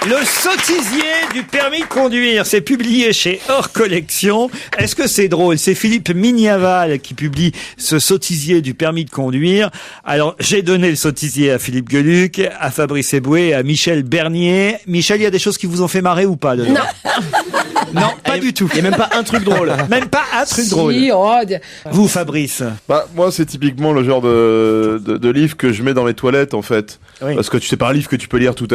Le sottisier du permis de conduire, c'est publié chez Hors Collection. Est-ce que c'est drôle? C'est Philippe Mignaval qui publie ce sottisier du permis de conduire. Alors, j'ai donné le sottisier à Philippe Gueluc, à Fabrice Eboué et à Michel Bernier. Michel, il y a des choses qui vous ont fait marrer ou pas dedans? Non, pas du tout. Il n'y a même pas un truc drôle. Même pas un truc Si, drôle. oh, Vous, Fabrice? Bah, moi, c'est typiquement le genre de livre que je mets dans les toilettes, en fait. Oui. Parce que c'est pas un livre que tu peux lire tu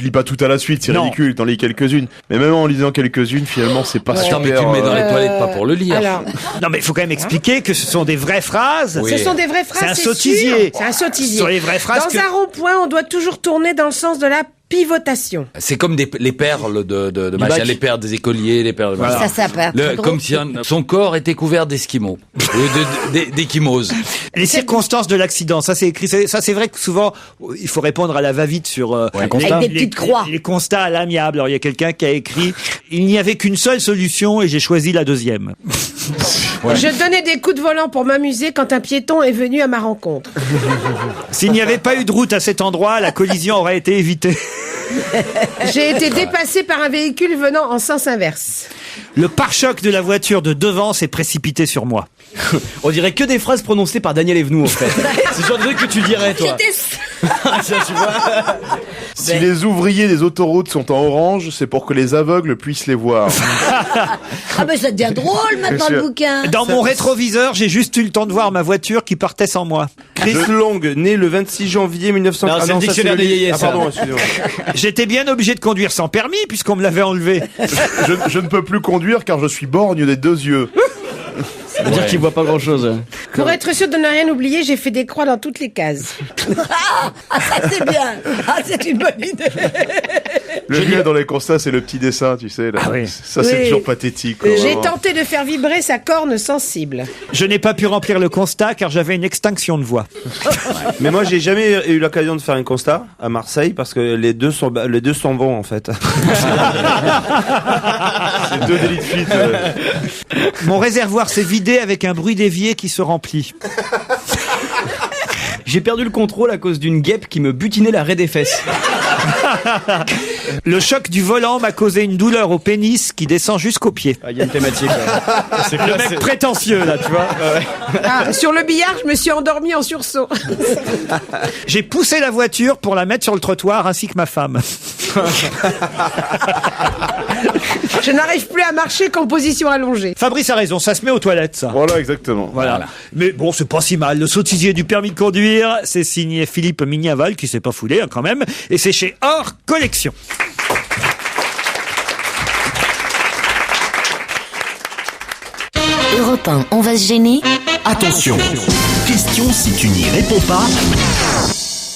lis pas tout à la suite, c'est Non. ridicule, t'en lis quelques-unes. Mais même en lisant quelques-unes, finalement, c'est pas super. Attends, mais tu le mets dans les toilettes pas pour le lire. Alors, Non, mais il faut quand même expliquer que ce sont des vraies phrases. Oui. ce sont des vraies phrases. C'est un sûr. sottisier. C'est un sottisier. Sur les vraies phrases Dans que- un rond-point, on doit toujours tourner dans le sens de la pivotation. C'est comme les perles de machin, bac. les perles des écoliers, les perles de machin. Ça part très drôle. Comme si son corps était couvert d'esquimaux, d'échymoses. Les circonstances de l'accident, ça c'est écrit. Ça c'est vrai que souvent il faut répondre à la va-vite sur constat. Avec des petites croix. Les constats à l'amiable. Alors il y a quelqu'un qui a écrit il n'y avait qu'une seule solution et j'ai choisi la deuxième. Je donnais des coups de volant pour m'amuser quand un piéton est venu à ma rencontre. S'il n'y avait pas eu de route à cet endroit, la collision aurait été évitée. J'ai été dépassé par un véhicule venant en sens inverse. Le pare-choc de la voiture de devant s'est précipité sur moi. On dirait que des phrases prononcées par Daniel Evenou, en fait. C'est le genre de truc que tu dirais, toi. Ça, tu vois. Si les ouvriers des autoroutes sont en orange, c'est pour que les aveugles puissent les voir. Ah ben ça devient drôle maintenant Bien le sûr. bouquin. Dans mon rétroviseur, j'ai juste eu le temps de voir ma voiture qui partait sans moi. Chris Long, né le 26 janvier 1900. Non, c'est le dictionnaire des yéyés, Ah ça. pardon, excusez-moi. J'étais bien obligé de conduire sans permis puisqu'on me l'avait enlevé. Je ne peux plus conduire car je suis borgne des 2 yeux. Ça veut dire qu'il voit pas grand-chose. Pour être sûr de ne rien oublier, j'ai fait des croix dans toutes les cases. Ah ça c'est bien. Ah c'est une bonne idée. Le mieux dans les constats, c'est le petit dessin, tu sais. Là. Ah oui. Ça, c'est Oui. toujours pathétique. quoi, J'ai vraiment. tenté de faire vibrer sa corne sensible. Je n'ai pas pu remplir le constat car j'avais une extinction de voix. Mais moi, j'ai jamais eu l'occasion de faire un constat à Marseille parce que les deux sont bons en fait. C'est 2 délits de fuite. Mon réservoir s'est vidé avec un bruit d'évier qui se remplit. J'ai perdu le contrôle à cause d'une guêpe qui me butinait la raie des fesses. Le choc du volant m'a causé une douleur au pénis qui descend jusqu'au pied. Il y a une thématique. C'est le mec prétentieux là, tu vois. Sur le billard, je me suis endormi en sursaut. J'ai poussé la voiture pour la mettre sur le trottoir ainsi que ma femme. Je n'arrive plus à marcher qu'en position allongée. Fabrice a raison, ça se met aux toilettes, ça. Voilà, exactement. Voilà. Mais bon, c'est pas si mal. Le sottisier du permis de conduire, c'est signé Philippe Mignaval, qui s'est pas foulé, hein, quand même. Et c'est chez Or Collection. Europe 1, on va se gêner. Attention, question si tu n'y réponds pas,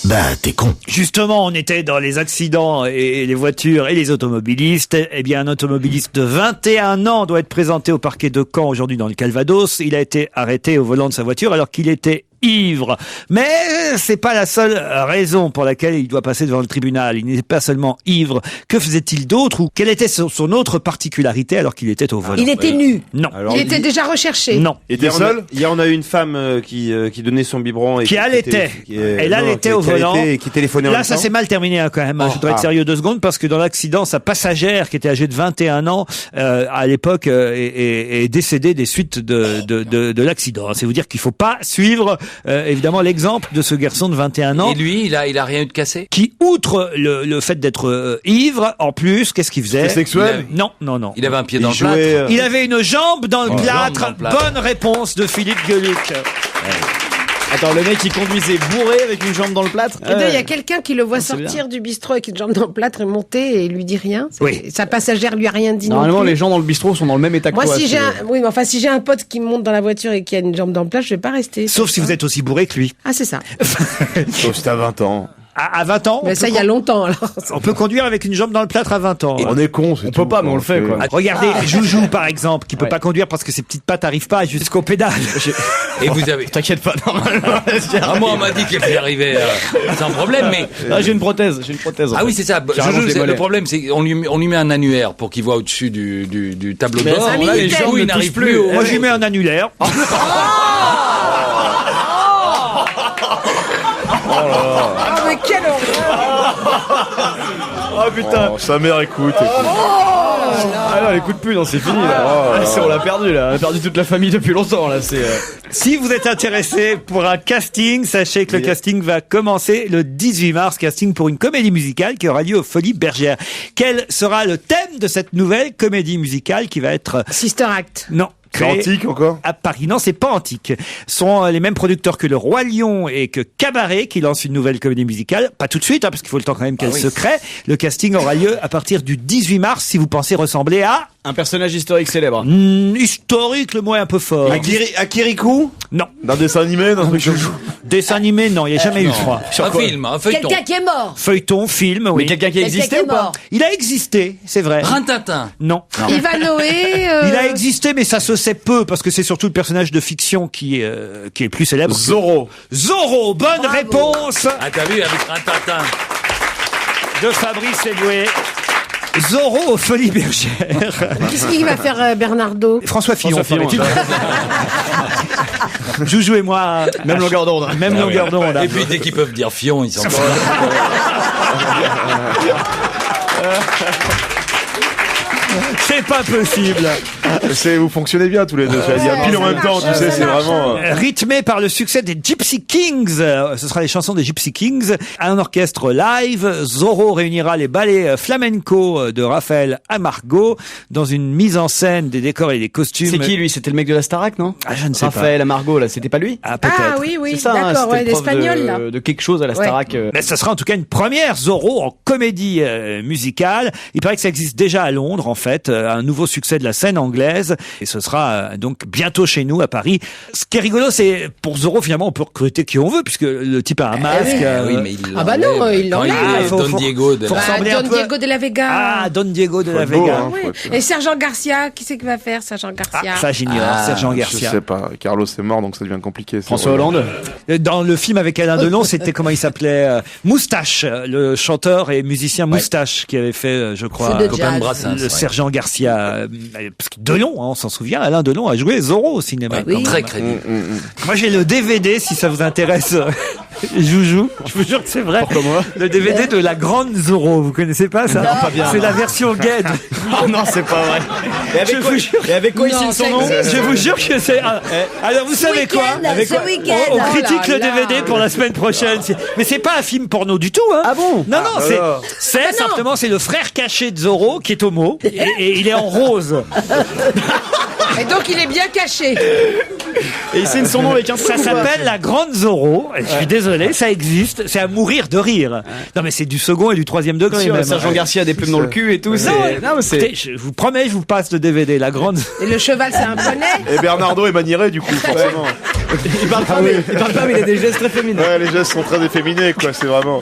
bah t'es con. Justement, on était dans les accidents et les voitures et les automobilistes. Eh bien, un automobiliste de 21 ans doit être présenté au parquet de Caen aujourd'hui dans le Calvados. Il a été arrêté au volant de sa voiture alors qu'il était ivre. Mais c'est pas la seule raison pour laquelle il doit passer devant le tribunal. Il n'est pas seulement ivre. Que faisait-il d'autre ou quelle était son autre particularité alors qu'il était au volant? Il était nu. Non. Il était déjà recherché. Non. Et hier, on a eu une femme qui donnait son biberon et qui allaitait. Elle allaitait au volant. Et qui téléphonait en Là, même ça temps. s'est mal terminé hein, quand même. Je dois être sérieux 2 secondes parce que dans l'accident, sa passagère qui était âgée de 21 ans à l'époque est décédée des suites de l'accident. C'est vous dire qu'il faut pas suivre évidemment l'exemple de ce garçon de 21 ans. Et lui, il a rien eu de cassé? Qui, outre le fait d'être ivre, en plus, qu'est-ce qu'il faisait? C'était sexuel? Non. Il avait un pied dans le plâtre. Il avait une jambe dans le plâtre. Bonne réponse de Philippe Gueluc. Attends, le mec il conduisait bourré avec une jambe dans le plâtre. Et il y a quelqu'un qui le voit sortir du bistrot avec une jambe dans le plâtre et monter et il lui dit rien. Oui. Sa passagère lui a rien dit. Normalement, non plus. les gens dans le bistrot sont dans le même état que Moi, toi. si j'ai un pote qui monte dans la voiture et qui a une jambe dans le plâtre, je vais pas rester. Sauf si vous êtes aussi bourré que lui. Ah, c'est ça. Sauf si t'as 20 ans. À 20 ans? Mais ça, il y a longtemps, alors. On peut conduire avec une jambe dans le plâtre à 20 ans. On est con, c'est On peut pas, mais on le fait, quoi. Regardez Joujou, par exemple, qui peut pas conduire parce que ses petites pattes arrivent pas jusqu'au pédale. Et vous avez... T'inquiète pas, normalement. Moi, on m'a dit qu'elle pouvait arriver sans problème, mais... J'ai une prothèse. Ah oui, c'est ça. Le problème, c'est qu'on lui met un annulaire pour qu'il voit au-dessus du tableau de bord. Là, les gens, ils n'arrivent plus. Moi, je lui mets un annulaire. Ah, mais quelle horreur! Oh putain. Oh, sa mère écoute. Ah non, elle écoute plus, non, c'est fini là. On l'a perdu là. On a perdu toute la famille depuis longtemps là. Si vous êtes intéressé pour un casting, sachez que le casting va commencer le 18 mars. Casting pour une comédie musicale qui aura lieu aux Folies Bergères. Quel sera le thème de cette nouvelle comédie musicale qui va être... Sister Act. Non. C'est antique encore? À Paris. Non, c'est pas antique. Ce sont les mêmes producteurs que Le Roi Lion et que Cabaret qui lancent une nouvelle comédie musicale. Pas tout de suite, hein, parce qu'il faut le temps quand même qu'elle se crée. Le casting aura lieu à partir du 18 mars si vous pensez ressembler à... Un personnage historique célèbre. Historique, le mot est un peu fort. À Kirikou? Non. D'un dessin animé, d'un truc comme ça. Dessin animé, non, il n'y a jamais eu, je crois. Un film, un feuilleton. Quelqu'un qui est mort. Feuilleton, film, oui. Mais quelqu'un qui a existé ou pas? Il a existé, c'est vrai. Rintintin. Non. Ivanoé. Il a existé, mais ça se sait peu, parce que c'est surtout le personnage de fiction qui est plus célèbre. Zorro. Zorro, bonne réponse Ah, t'as vu, avec Rintintin. de Fabrice Eboué. Zorro aux Folies Bergères. Qu'est-ce qu'il va faire Bernardo? François Fillon. François Fillon, Joujou et moi. Même longueur d'onde. Même longueur d'onde. Et puis, dès qu'ils peuvent dire Fion, ils sont pas C'est pas possible. Vous fonctionnez bien tous les deux. J'allais dire pile en même temps, tu sais, c'est vraiment... Rythmé par le succès des Gypsy Kings, ce sera les chansons des Gypsy Kings, un orchestre live. Zorro réunira les ballets flamenco de Raphaël Amargo dans une mise en scène des décors et des costumes. C'est qui lui? C'était le mec de la Starac, non? Ah, je ne sais Raphaël Amargo, là, c'était pas lui? Ah, peut-être. Ah oui, C'est ça, hein, d'accord, c'était le prof l'espagnol, là. de quelque chose à la Starac. Mais ça sera en tout cas une première Zorro en comédie musicale. Il paraît que ça existe déjà à Londres, en fait, un nouveau succès de la scène anglaise. Et ce sera donc bientôt chez nous à Paris. Ce qui est rigolo, c'est pour Zorro, finalement, on peut recruter qui on veut, puisque le type a un masque. Oui, mais il Ah bah non, il Quand l'enlève. il est Don Diego de faut la... ressembler un Don peu. Diego de la Vega. Ah, Don Diego de la beau, Vega. hein. Oui. Et Sergent Garcia, qui c'est qui va faire Sergent Garcia? Ah, ça j'ignore, Sergent Je Garcia. sais pas. Carlos est mort, donc ça devient compliqué. c'est François vrai. Hollande. Dans le film avec Alain Delon, c'était comment il s'appelait Moustache, le chanteur et musicien Moustache qui avait fait, je crois, C'est de Copain de jazz. Brassens, le Sergent Garcia. Parce que Delon, hein, on s'en souvient, Alain Delon a joué Zorro au cinéma. Oui. Très crédible. Moi j'ai le DVD si ça vous intéresse. Joujou, je vous jure que c'est vrai. Le DVD de la grande Zorro, vous connaissez pas ça? Non, pas bien. C'est la version gay. Oh non, c'est pas vrai. Et avec quoi il signe son nom? Je vous jure que c'est. Alors vous savez quoi? On critique le DVD pour la semaine prochaine. Mais c'est pas un film porno du tout, hein? Ah bon? Non, c'est simplement c'est le frère caché de Zorro qui est homo et il est en rose. Et donc il est bien caché. Et il signe son nom avec un truc. Ça s'appelle la grande Zorro. Je suis désolé, ça existe. C'est à mourir de rire. Non mais c'est du second et du troisième degré. Même. Sergent Garcia a des plumes dans le cul et tout. Écoutez, je vous promets, je vous passe le DVD, la grande. Et le cheval, c'est un poney. Et Bernardo est manieré du coup, forcément. Il parle pas, mais il a des gestes très féminins. Ouais, les gestes sont très efféminés, quoi. C'est vraiment.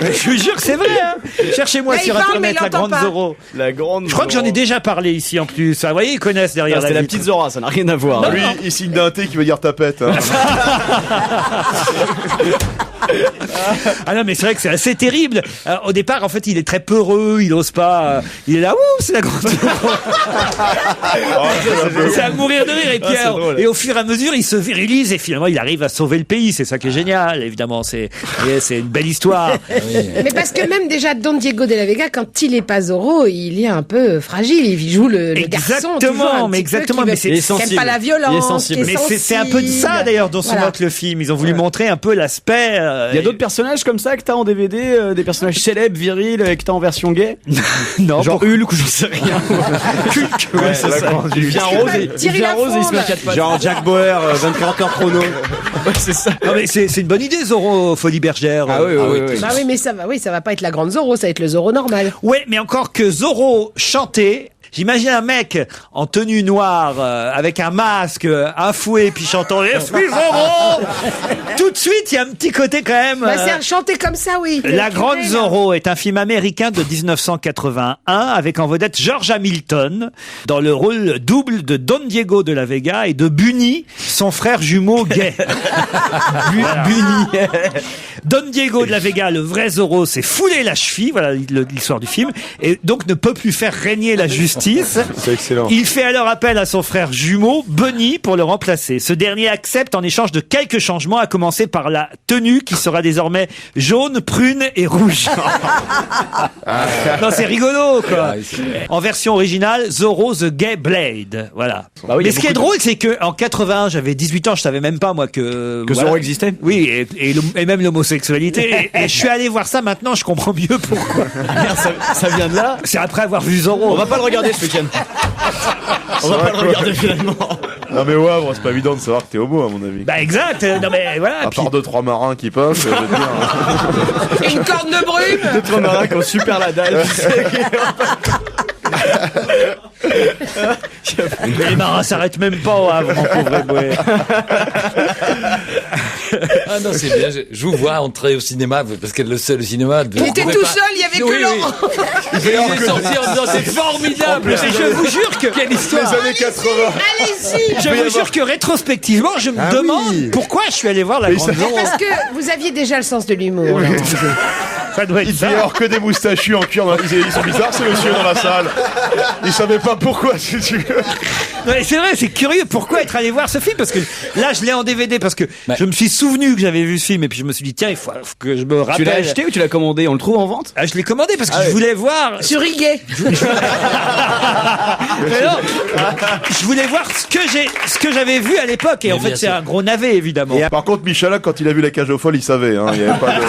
Je vous jure que c'est vrai. Hein. Cherchez-moi Là, sur il parle, internet mais il la grande entend pas. Zorro. La grande. Je crois que j'en ai déjà parlé ici en plus. Ah, vous voyez, ils connaissent derrière. C'était la petite Zora, ça n'a rien à voir. Lui, il signe d'un thé qui veut dire tapette. Hein. Ah non, mais c'est vrai que c'est assez terrible. Au départ, en fait, il est très peureux, il ose pas. Il est là, ouh, c'est la grande Zorro. C'est à mourir de rire. Et puis, et au fur et à mesure, il se virilise et finalement, il arrive à sauver le pays. C'est ça qui est génial, évidemment. C'est une belle histoire. Mais parce que même déjà Don Diego de la Vega, quand il est pas Zorro, il est un peu fragile. Il joue le garçon. Exactement, mais exactement. Mais c'est qui aime pas la violence. Mais c'est un peu de ça d'ailleurs dont se moque le film. Ils ont voulu montrer un peu l'aspect. Il y a d'autres personnages comme ça que t'as en DVD, des personnages célèbres, virils, que t'as en version gay? Non. Genre Hulk ou j'en sais rien. Hulk, ouais, c'est ça. Il vient rose et il se met à 4 pattes. Genre Jack Bauer, 24 heures chrono. Ouais, c'est ça. Non, mais c'est une bonne idée, Zorro, Folie Bergère. Ah oui. Bah oui, mais ça va pas être la grande Zorro, ça va être le Zorro normal. Ouais, mais encore que Zorro chantait. J'imagine un mec en tenue noire, avec un masque, un fouet, puis chantant « Je suis Zorro !» Tout de suite, il y a un petit côté quand même... Bah c'est chanter comme ça, oui. La Grande Zorro est un film américain de 1981 avec en vedette George Hamilton dans le rôle double de Don Diego de la Vega et de Bunny, son frère jumeau gay. Bunny. Don Diego de la Vega, le vrai Zorro, s'est foulé la cheville, voilà l'histoire du film, et donc ne peut plus faire régner la justice. C'est excellent. Il fait alors appel à son frère jumeau, Bunny, pour le remplacer. Ce dernier accepte en échange de quelques changements, à commencer par la tenue qui sera désormais jaune, prune et rouge. Non, c'est rigolo, quoi. En version originale, Zorro the Gay Blade. Voilà. Bah oui, mais ce qui est drôle, c'est que en 81, j'avais 18 ans, je savais même pas, moi, que Zorro existait. Oui, et même l'homosexualité. et je suis allé voir ça maintenant, je comprends mieux pourquoi. Ça vient de là. C'est après avoir vu Zorro. On va pas le regarder ce week-end. On va pas le regarder finalement. Non mais ouais, bon, c'est pas évident de savoir que t'es homo à mon avis. Bah exact. Non mais voilà. À part 2-3 marins qui passent, je veux dire. Une corne de brume. 2-3 marins qui ont super la dalle. Les marins s'arrêtent même pas au Havre, mon pauvre Eboué. Ah non, c'est bien. Je vous vois entrer au cinéma parce que le cinéma. Il était tout seul, il y avait que Laurent. Il est sorti en disant c'est formidable. Je vous jure que quelle histoire. Les années 80. Allez-y. Je vous jure que rétrospectivement, je me demande pourquoi je suis allé voir la Grande Zorro. Parce que vous aviez déjà le sens de l'humour. Ça doit être Il devait ça. y avoir que des moustachus en cuir. Ils sont bizarres ces messieurs dans la salle. Ils savaient pas pourquoi, si tu veux. Non, mais c'est vrai, c'est curieux. Pourquoi être allé voir ce film? Parce que là, je l'ai en DVD parce que je me suis souvenu que j'avais vu ce film et puis je me suis dit tiens, il faut que je me rappelle. Tu l'as acheté ou tu l'as commandé? On le trouve en vente? Ah, je l'ai commandé parce que je voulais voir. Sur Iguet. Mais non, je voulais voir ce que j'avais vu à l'époque et en fait c'est un gros navet évidemment. Et par contre, Michalak, quand il a vu La Cage aux Folles, il savait. Hein, il y avait pas de...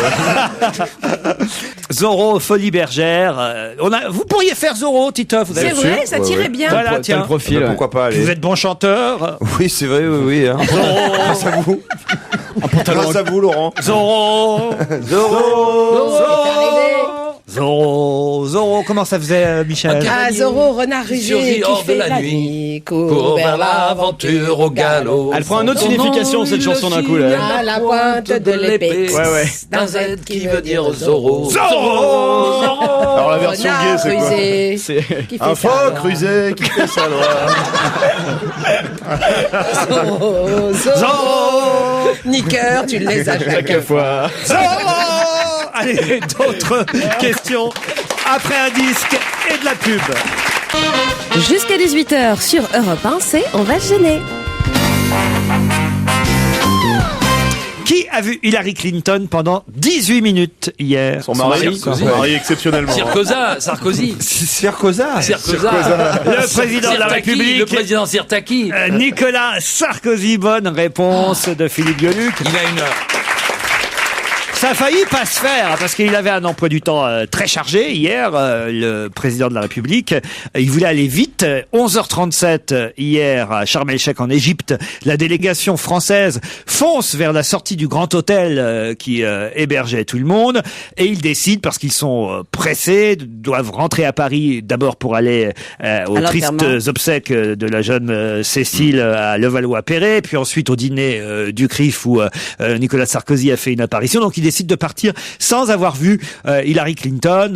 Zorro, Folie Bergère. Vous pourriez faire Zorro, Titoff. C'est vrai, ça tirait bien. Voilà, tiens. Le profil, pourquoi pas aller. Vous êtes bon chanteur. Oui, c'est vrai, oui. Hein. Grâce à vous. Grâce à vous, Laurent. Zorro. Zorro, comment ça faisait, Michel? Ah, Zorro, renard rusé qui fait la nuit, court vers l'aventure au galop. Elle prend une autre signification, cette chanson d'un coup, là. À la pointe de l'épée. Ouais. Dans Z qui veut dire Zorro. Zorro. Alors la version gay, c'est quoi? C'est un phoque rusé qui fait sa loi. Zorro. Niqueur, tu le laisses à chaque fois. Zorro. Allez, d'autres questions après un disque et de la pub. Jusqu'à 18h sur Europe 1, c'est On va se gêner. Qui a vu Hillary Clinton pendant 18 minutes hier? Son mari, exceptionnellement. Sarkozy. Le président de la République. Le président Sirtaki. Nicolas Sarkozy, bonne réponse de Philippe Gueluc. Il a une... Ça a failli pas se faire parce qu'il avait un emploi du temps très chargé hier, le président de la République. Il voulait aller vite. 11h37 hier à Sharm el-Sheikh en Égypte. La délégation française fonce vers la sortie du grand hôtel qui hébergeait tout le monde et ils décident parce qu'ils sont pressés, doivent rentrer à Paris d'abord pour aller aux tristes obsèques de la jeune Cécile à Levallois-Perret, puis ensuite au dîner du CRIF où Nicolas Sarkozy a fait une apparition. Donc il décide de partir sans avoir vu Hillary Clinton.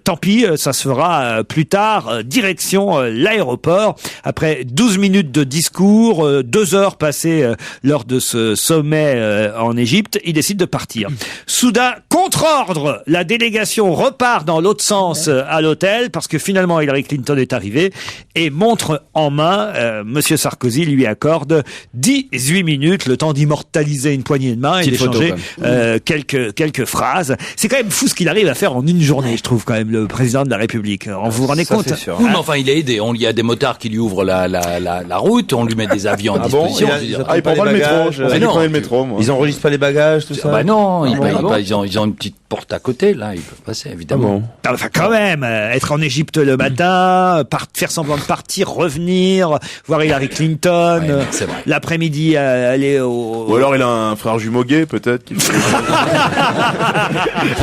Tant pis, ça se fera plus tard. Direction l'aéroport. Après 12 minutes de discours, 2 heures passées lors de ce sommet en Égypte, il décide de partir. Soudain, contre ordre, la délégation repart dans l'autre sens à l'hôtel parce que finalement Hillary Clinton est arrivée et montre en main, Monsieur Sarkozy lui accorde 18 minutes, le temps d'immortaliser une poignée de main et d'échanger quelques phrases. C'est quand même fou ce qu'il arrive à faire en une journée, je trouve, quand même, le président de la République. On vous rendez compte? Oui, mais enfin, il est aidé. Il y a des motards qui lui ouvrent la route, on lui met des avions à disposition. Il prend pas le métro. J'ai pris le métro, moi. Ils enregistrent pas les bagages, tout ça? Bah non, ils ont une petite porte à côté, là, ils peuvent passer, évidemment. Enfin, quand même, être en Égypte le matin, faire semblant de partir, revenir, voir Hillary Clinton, l'après-midi aller au... Ou alors il a un frère jumeau gay, peut-être.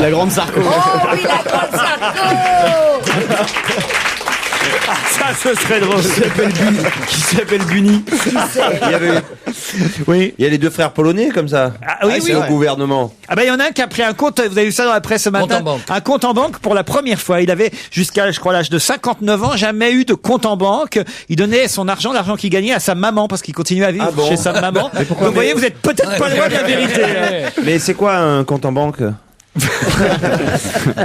La grande Sarko. Oh oui, la grande Sarko. Ça, ce serait drôle. Qui s'appelle Bunny. Oui. Il y a les 2 frères polonais comme ça. Ah oui, c'est au gouvernement. Ah ben il y en a un qui a pris un compte, vous avez vu ça dans la presse ce matin, un compte en banque pour la première fois. Il avait jusqu'à, je crois, l'âge de 59 ans, jamais eu de compte en banque. Il donnait son argent, l'argent qu'il gagnait à sa maman parce qu'il continuait à vivre chez sa maman. Donc vous voyez, vous êtes peut-être pas loin de la vérité. Mais c'est quoi un compte en banque?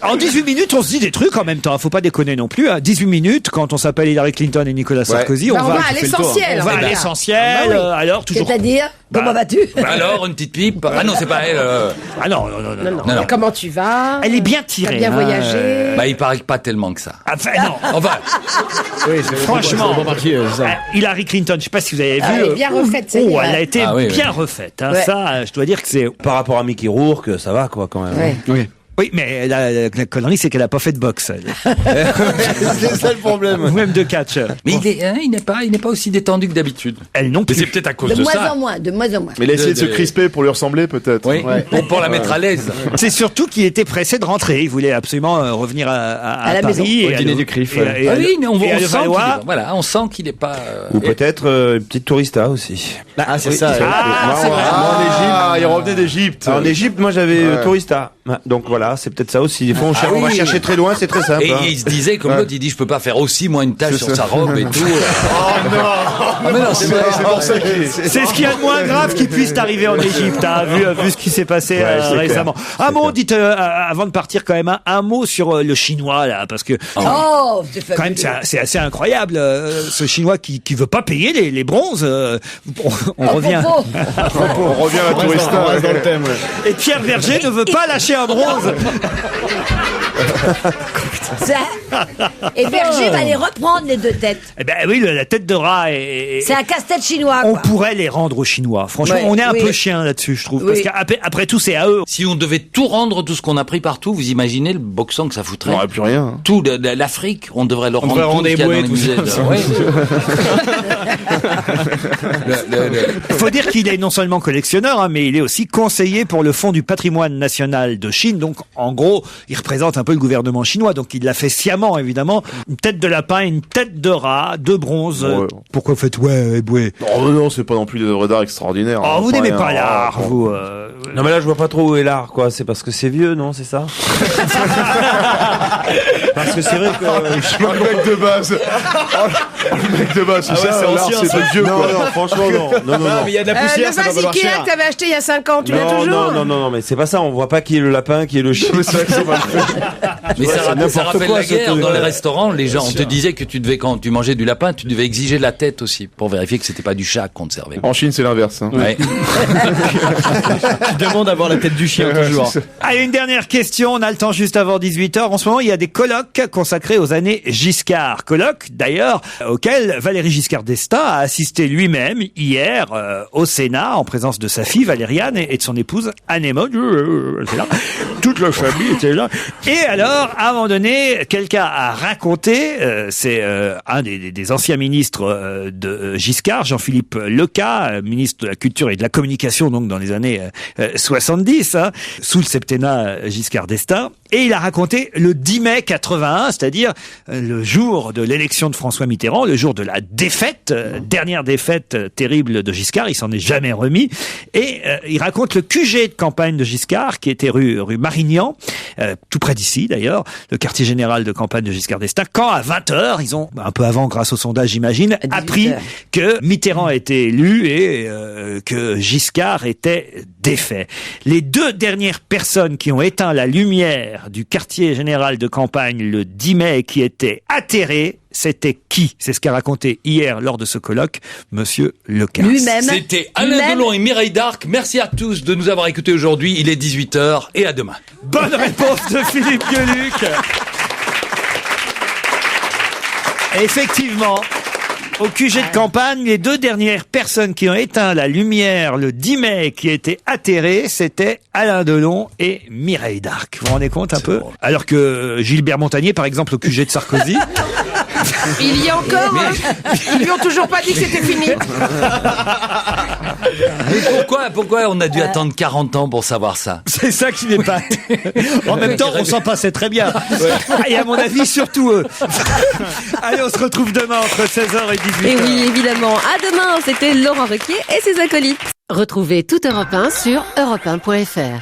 En 18 minutes, on se dit des trucs en même temps. Faut pas déconner non plus. 18 minutes, quand on s'appelle Hillary Clinton et Nicolas Sarkozy, on va à l'essentiel. On va à l'essentiel. Alors, toujours. C'est-à-dire, comment vas-tu? Alors, une petite pipe. Ah non, c'est pas elle. Ah non. Mais comment tu vas? Elle est bien tirée. T'as bien voyagé. Bah, il paraît que pas tellement que ça. Enfin, non. Enfin. Franchement, Hillary Clinton, je sais pas si vous avez vu. Elle est bien refaite, elle a été bien refaite. Ça, je dois dire que c'est. Par rapport à Mickey Rourke, ça va quoi quand même. Oui, mais la connerie, c'est qu'elle a pas fait de boxe. C'est ça le problème. Ou même de catch. Mais il n'est pas aussi détendu que d'habitude. Elle non plus. Mais c'est peut-être à cause de De ça. moins en moins. Mais il a essayé de se crisper pour lui ressembler, peut-être. Oui, pour la mettre à l'aise. C'est surtout qu'il était pressé de rentrer. Il voulait absolument revenir à la Paris. maison. Et au dîner du CRIF. Oui, mais on sent qu'il n'est pas... Ou peut-être une petite tourista aussi. Ah, c'est ça. En Égypte. Il revenait d'Égypte. En Égypte, moi j'avais tourista. Donc voilà, c'est peut-être ça aussi. Des fois, on va chercher très loin, c'est très simple. Et il se disait, comme l'autre, il dit, je peux pas faire aussi, moi, une tache sur sa robe et tout. Oh non. Ah, mais non, c'est pour ça qu'il c'est ce qu'il y a de moins grave qui puisse arriver en Égypte, vu ce qui s'est passé récemment. Un mot, dites avant de partir quand même, un mot sur le chinois là, parce que Oh, quand même c'est assez incroyable, ce chinois qui veut pas payer les bronzes. On revient. On revient à la tourista. Dans le thème. Et Pierre Berger ne veut pas lâcher un bronze. Et Berger va les reprendre, les 2 têtes. Eh ben oui, la tête de rat C'est un casse-tête chinois, on quoi. pourrait les rendre aux Chinois. Franchement, on est un peu chien là-dessus, je trouve. Parce qu'après tout, c'est à eux. Si on devait tout rendre, tout ce qu'on a pris partout, vous imaginez le boxon que ça foutrait? On n'aurait plus rien. Tout, l'Afrique, on devrait leur rendre tout ce qu'il y a dans les musées. Il faut dire qu'il est non seulement collectionneur, mais il est aussi conseiller pour le Fonds du patrimoine national de Chine. Donc, en gros, il représente un peu le gouvernement chinois. Donc, il l'a fait sciemment, évidemment. Une tête de lapin, une tête de rat, 2 bronzes. Pourquoi vous faites Non, c'est pas non plus des œuvres d'art extraordinaires. Oh, vous n'aimez pas l'art, vous. Non, mais là, je vois pas trop où est l'art, quoi. C'est parce que c'est vieux, non? C'est ça? Parce que c'est vrai que je suis un mec de base. Le mec de base, c'est ça, c'est l'art, ancien, c'est ça. de Dieu, Non, quoi. non, franchement, non. Non. mais il y a de la poussière, Le ça va vase valoir Ikea cher. que t'avais acheté il y a 5 ans, tu l'as toujours? Non, mais c'est pas ça. On voit pas qui est le lapin, qui est le chien. Mais c'est vrai que c'est mal fait. Mais Ouais, ça c'est rappelle n'importe quoi, la ce guerre. truc. Dans les restaurants, les gens, on te disait que tu devais, quand tu mangeais du lapin, tu devais exiger la tête aussi, pour vérifier que c'était pas du chat qu'on te servait. En Chine, c'est l'inverse. Hein. Ouais. Tu demandes d'avoir la tête du chien toujours. C'est ça. Allez, une dernière question. On a le temps juste avant 18h. En ce moment, il y a des colloques consacrés aux années Giscard. Colloques, d'ailleurs, auxquels Valéry Giscard d'Estaing a assisté lui-même hier au Sénat en présence de sa fille Valériane et de son épouse Anémone. C'est là. Toute la famille était là. Et alors, à un moment donné, quelqu'un a raconté, c'est un des anciens ministres de Giscard, Jean-Philippe Leca, ministre de la Culture et de la Communication, donc dans les années 70, hein, sous le septennat Giscard d'Estaing. Et il a raconté le 10 mai 81, c'est-à-dire le jour de l'élection de François Mitterrand, le jour de la défaite, dernière défaite terrible de Giscard, il s'en est jamais remis. Et il raconte le QG de campagne de Giscard, qui était rue Marignan, tout près d'ici d'ailleurs, le quartier général de campagne de Giscard d'Estaing, quand à 20h, ils ont, un peu avant grâce au sondage j'imagine, appris que Mitterrand était élu et que Giscard était défait. Les deux dernières personnes qui ont éteint la lumière du quartier général de campagne le 10 mai et qui étaient atterrés, c'était qui? C'est ce qu'a raconté hier lors de ce colloque Monsieur Leca. Lui-même. C'était Alain Delon et Mireille Darc. Merci à tous de nous avoir écoutés aujourd'hui. Il est 18h et à demain. Bonne réponse de Philippe Gueluc. Effectivement, au QG de campagne, les deux dernières personnes qui ont éteint la lumière le 10 mai qui étaient atterrées, c'était Alain Delon et Mireille Darc. Vous vous rendez compte un peu? Alors que Gilbert Montagnier, par exemple, au QG de Sarkozy... Il y a encore, hein. Ils lui ont toujours pas dit que c'était fini. Mais pourquoi on a dû attendre 40 ans pour savoir ça? C'est ça qui n'est pas... En même temps, on s'en passait très bien. Et à mon avis, surtout eux. Allez, on se retrouve demain entre 16h et 18h. Et oui, évidemment. À demain, c'était Laurent Ruquier et ses acolytes. Retrouvez toute Europe 1 sur europe1.fr.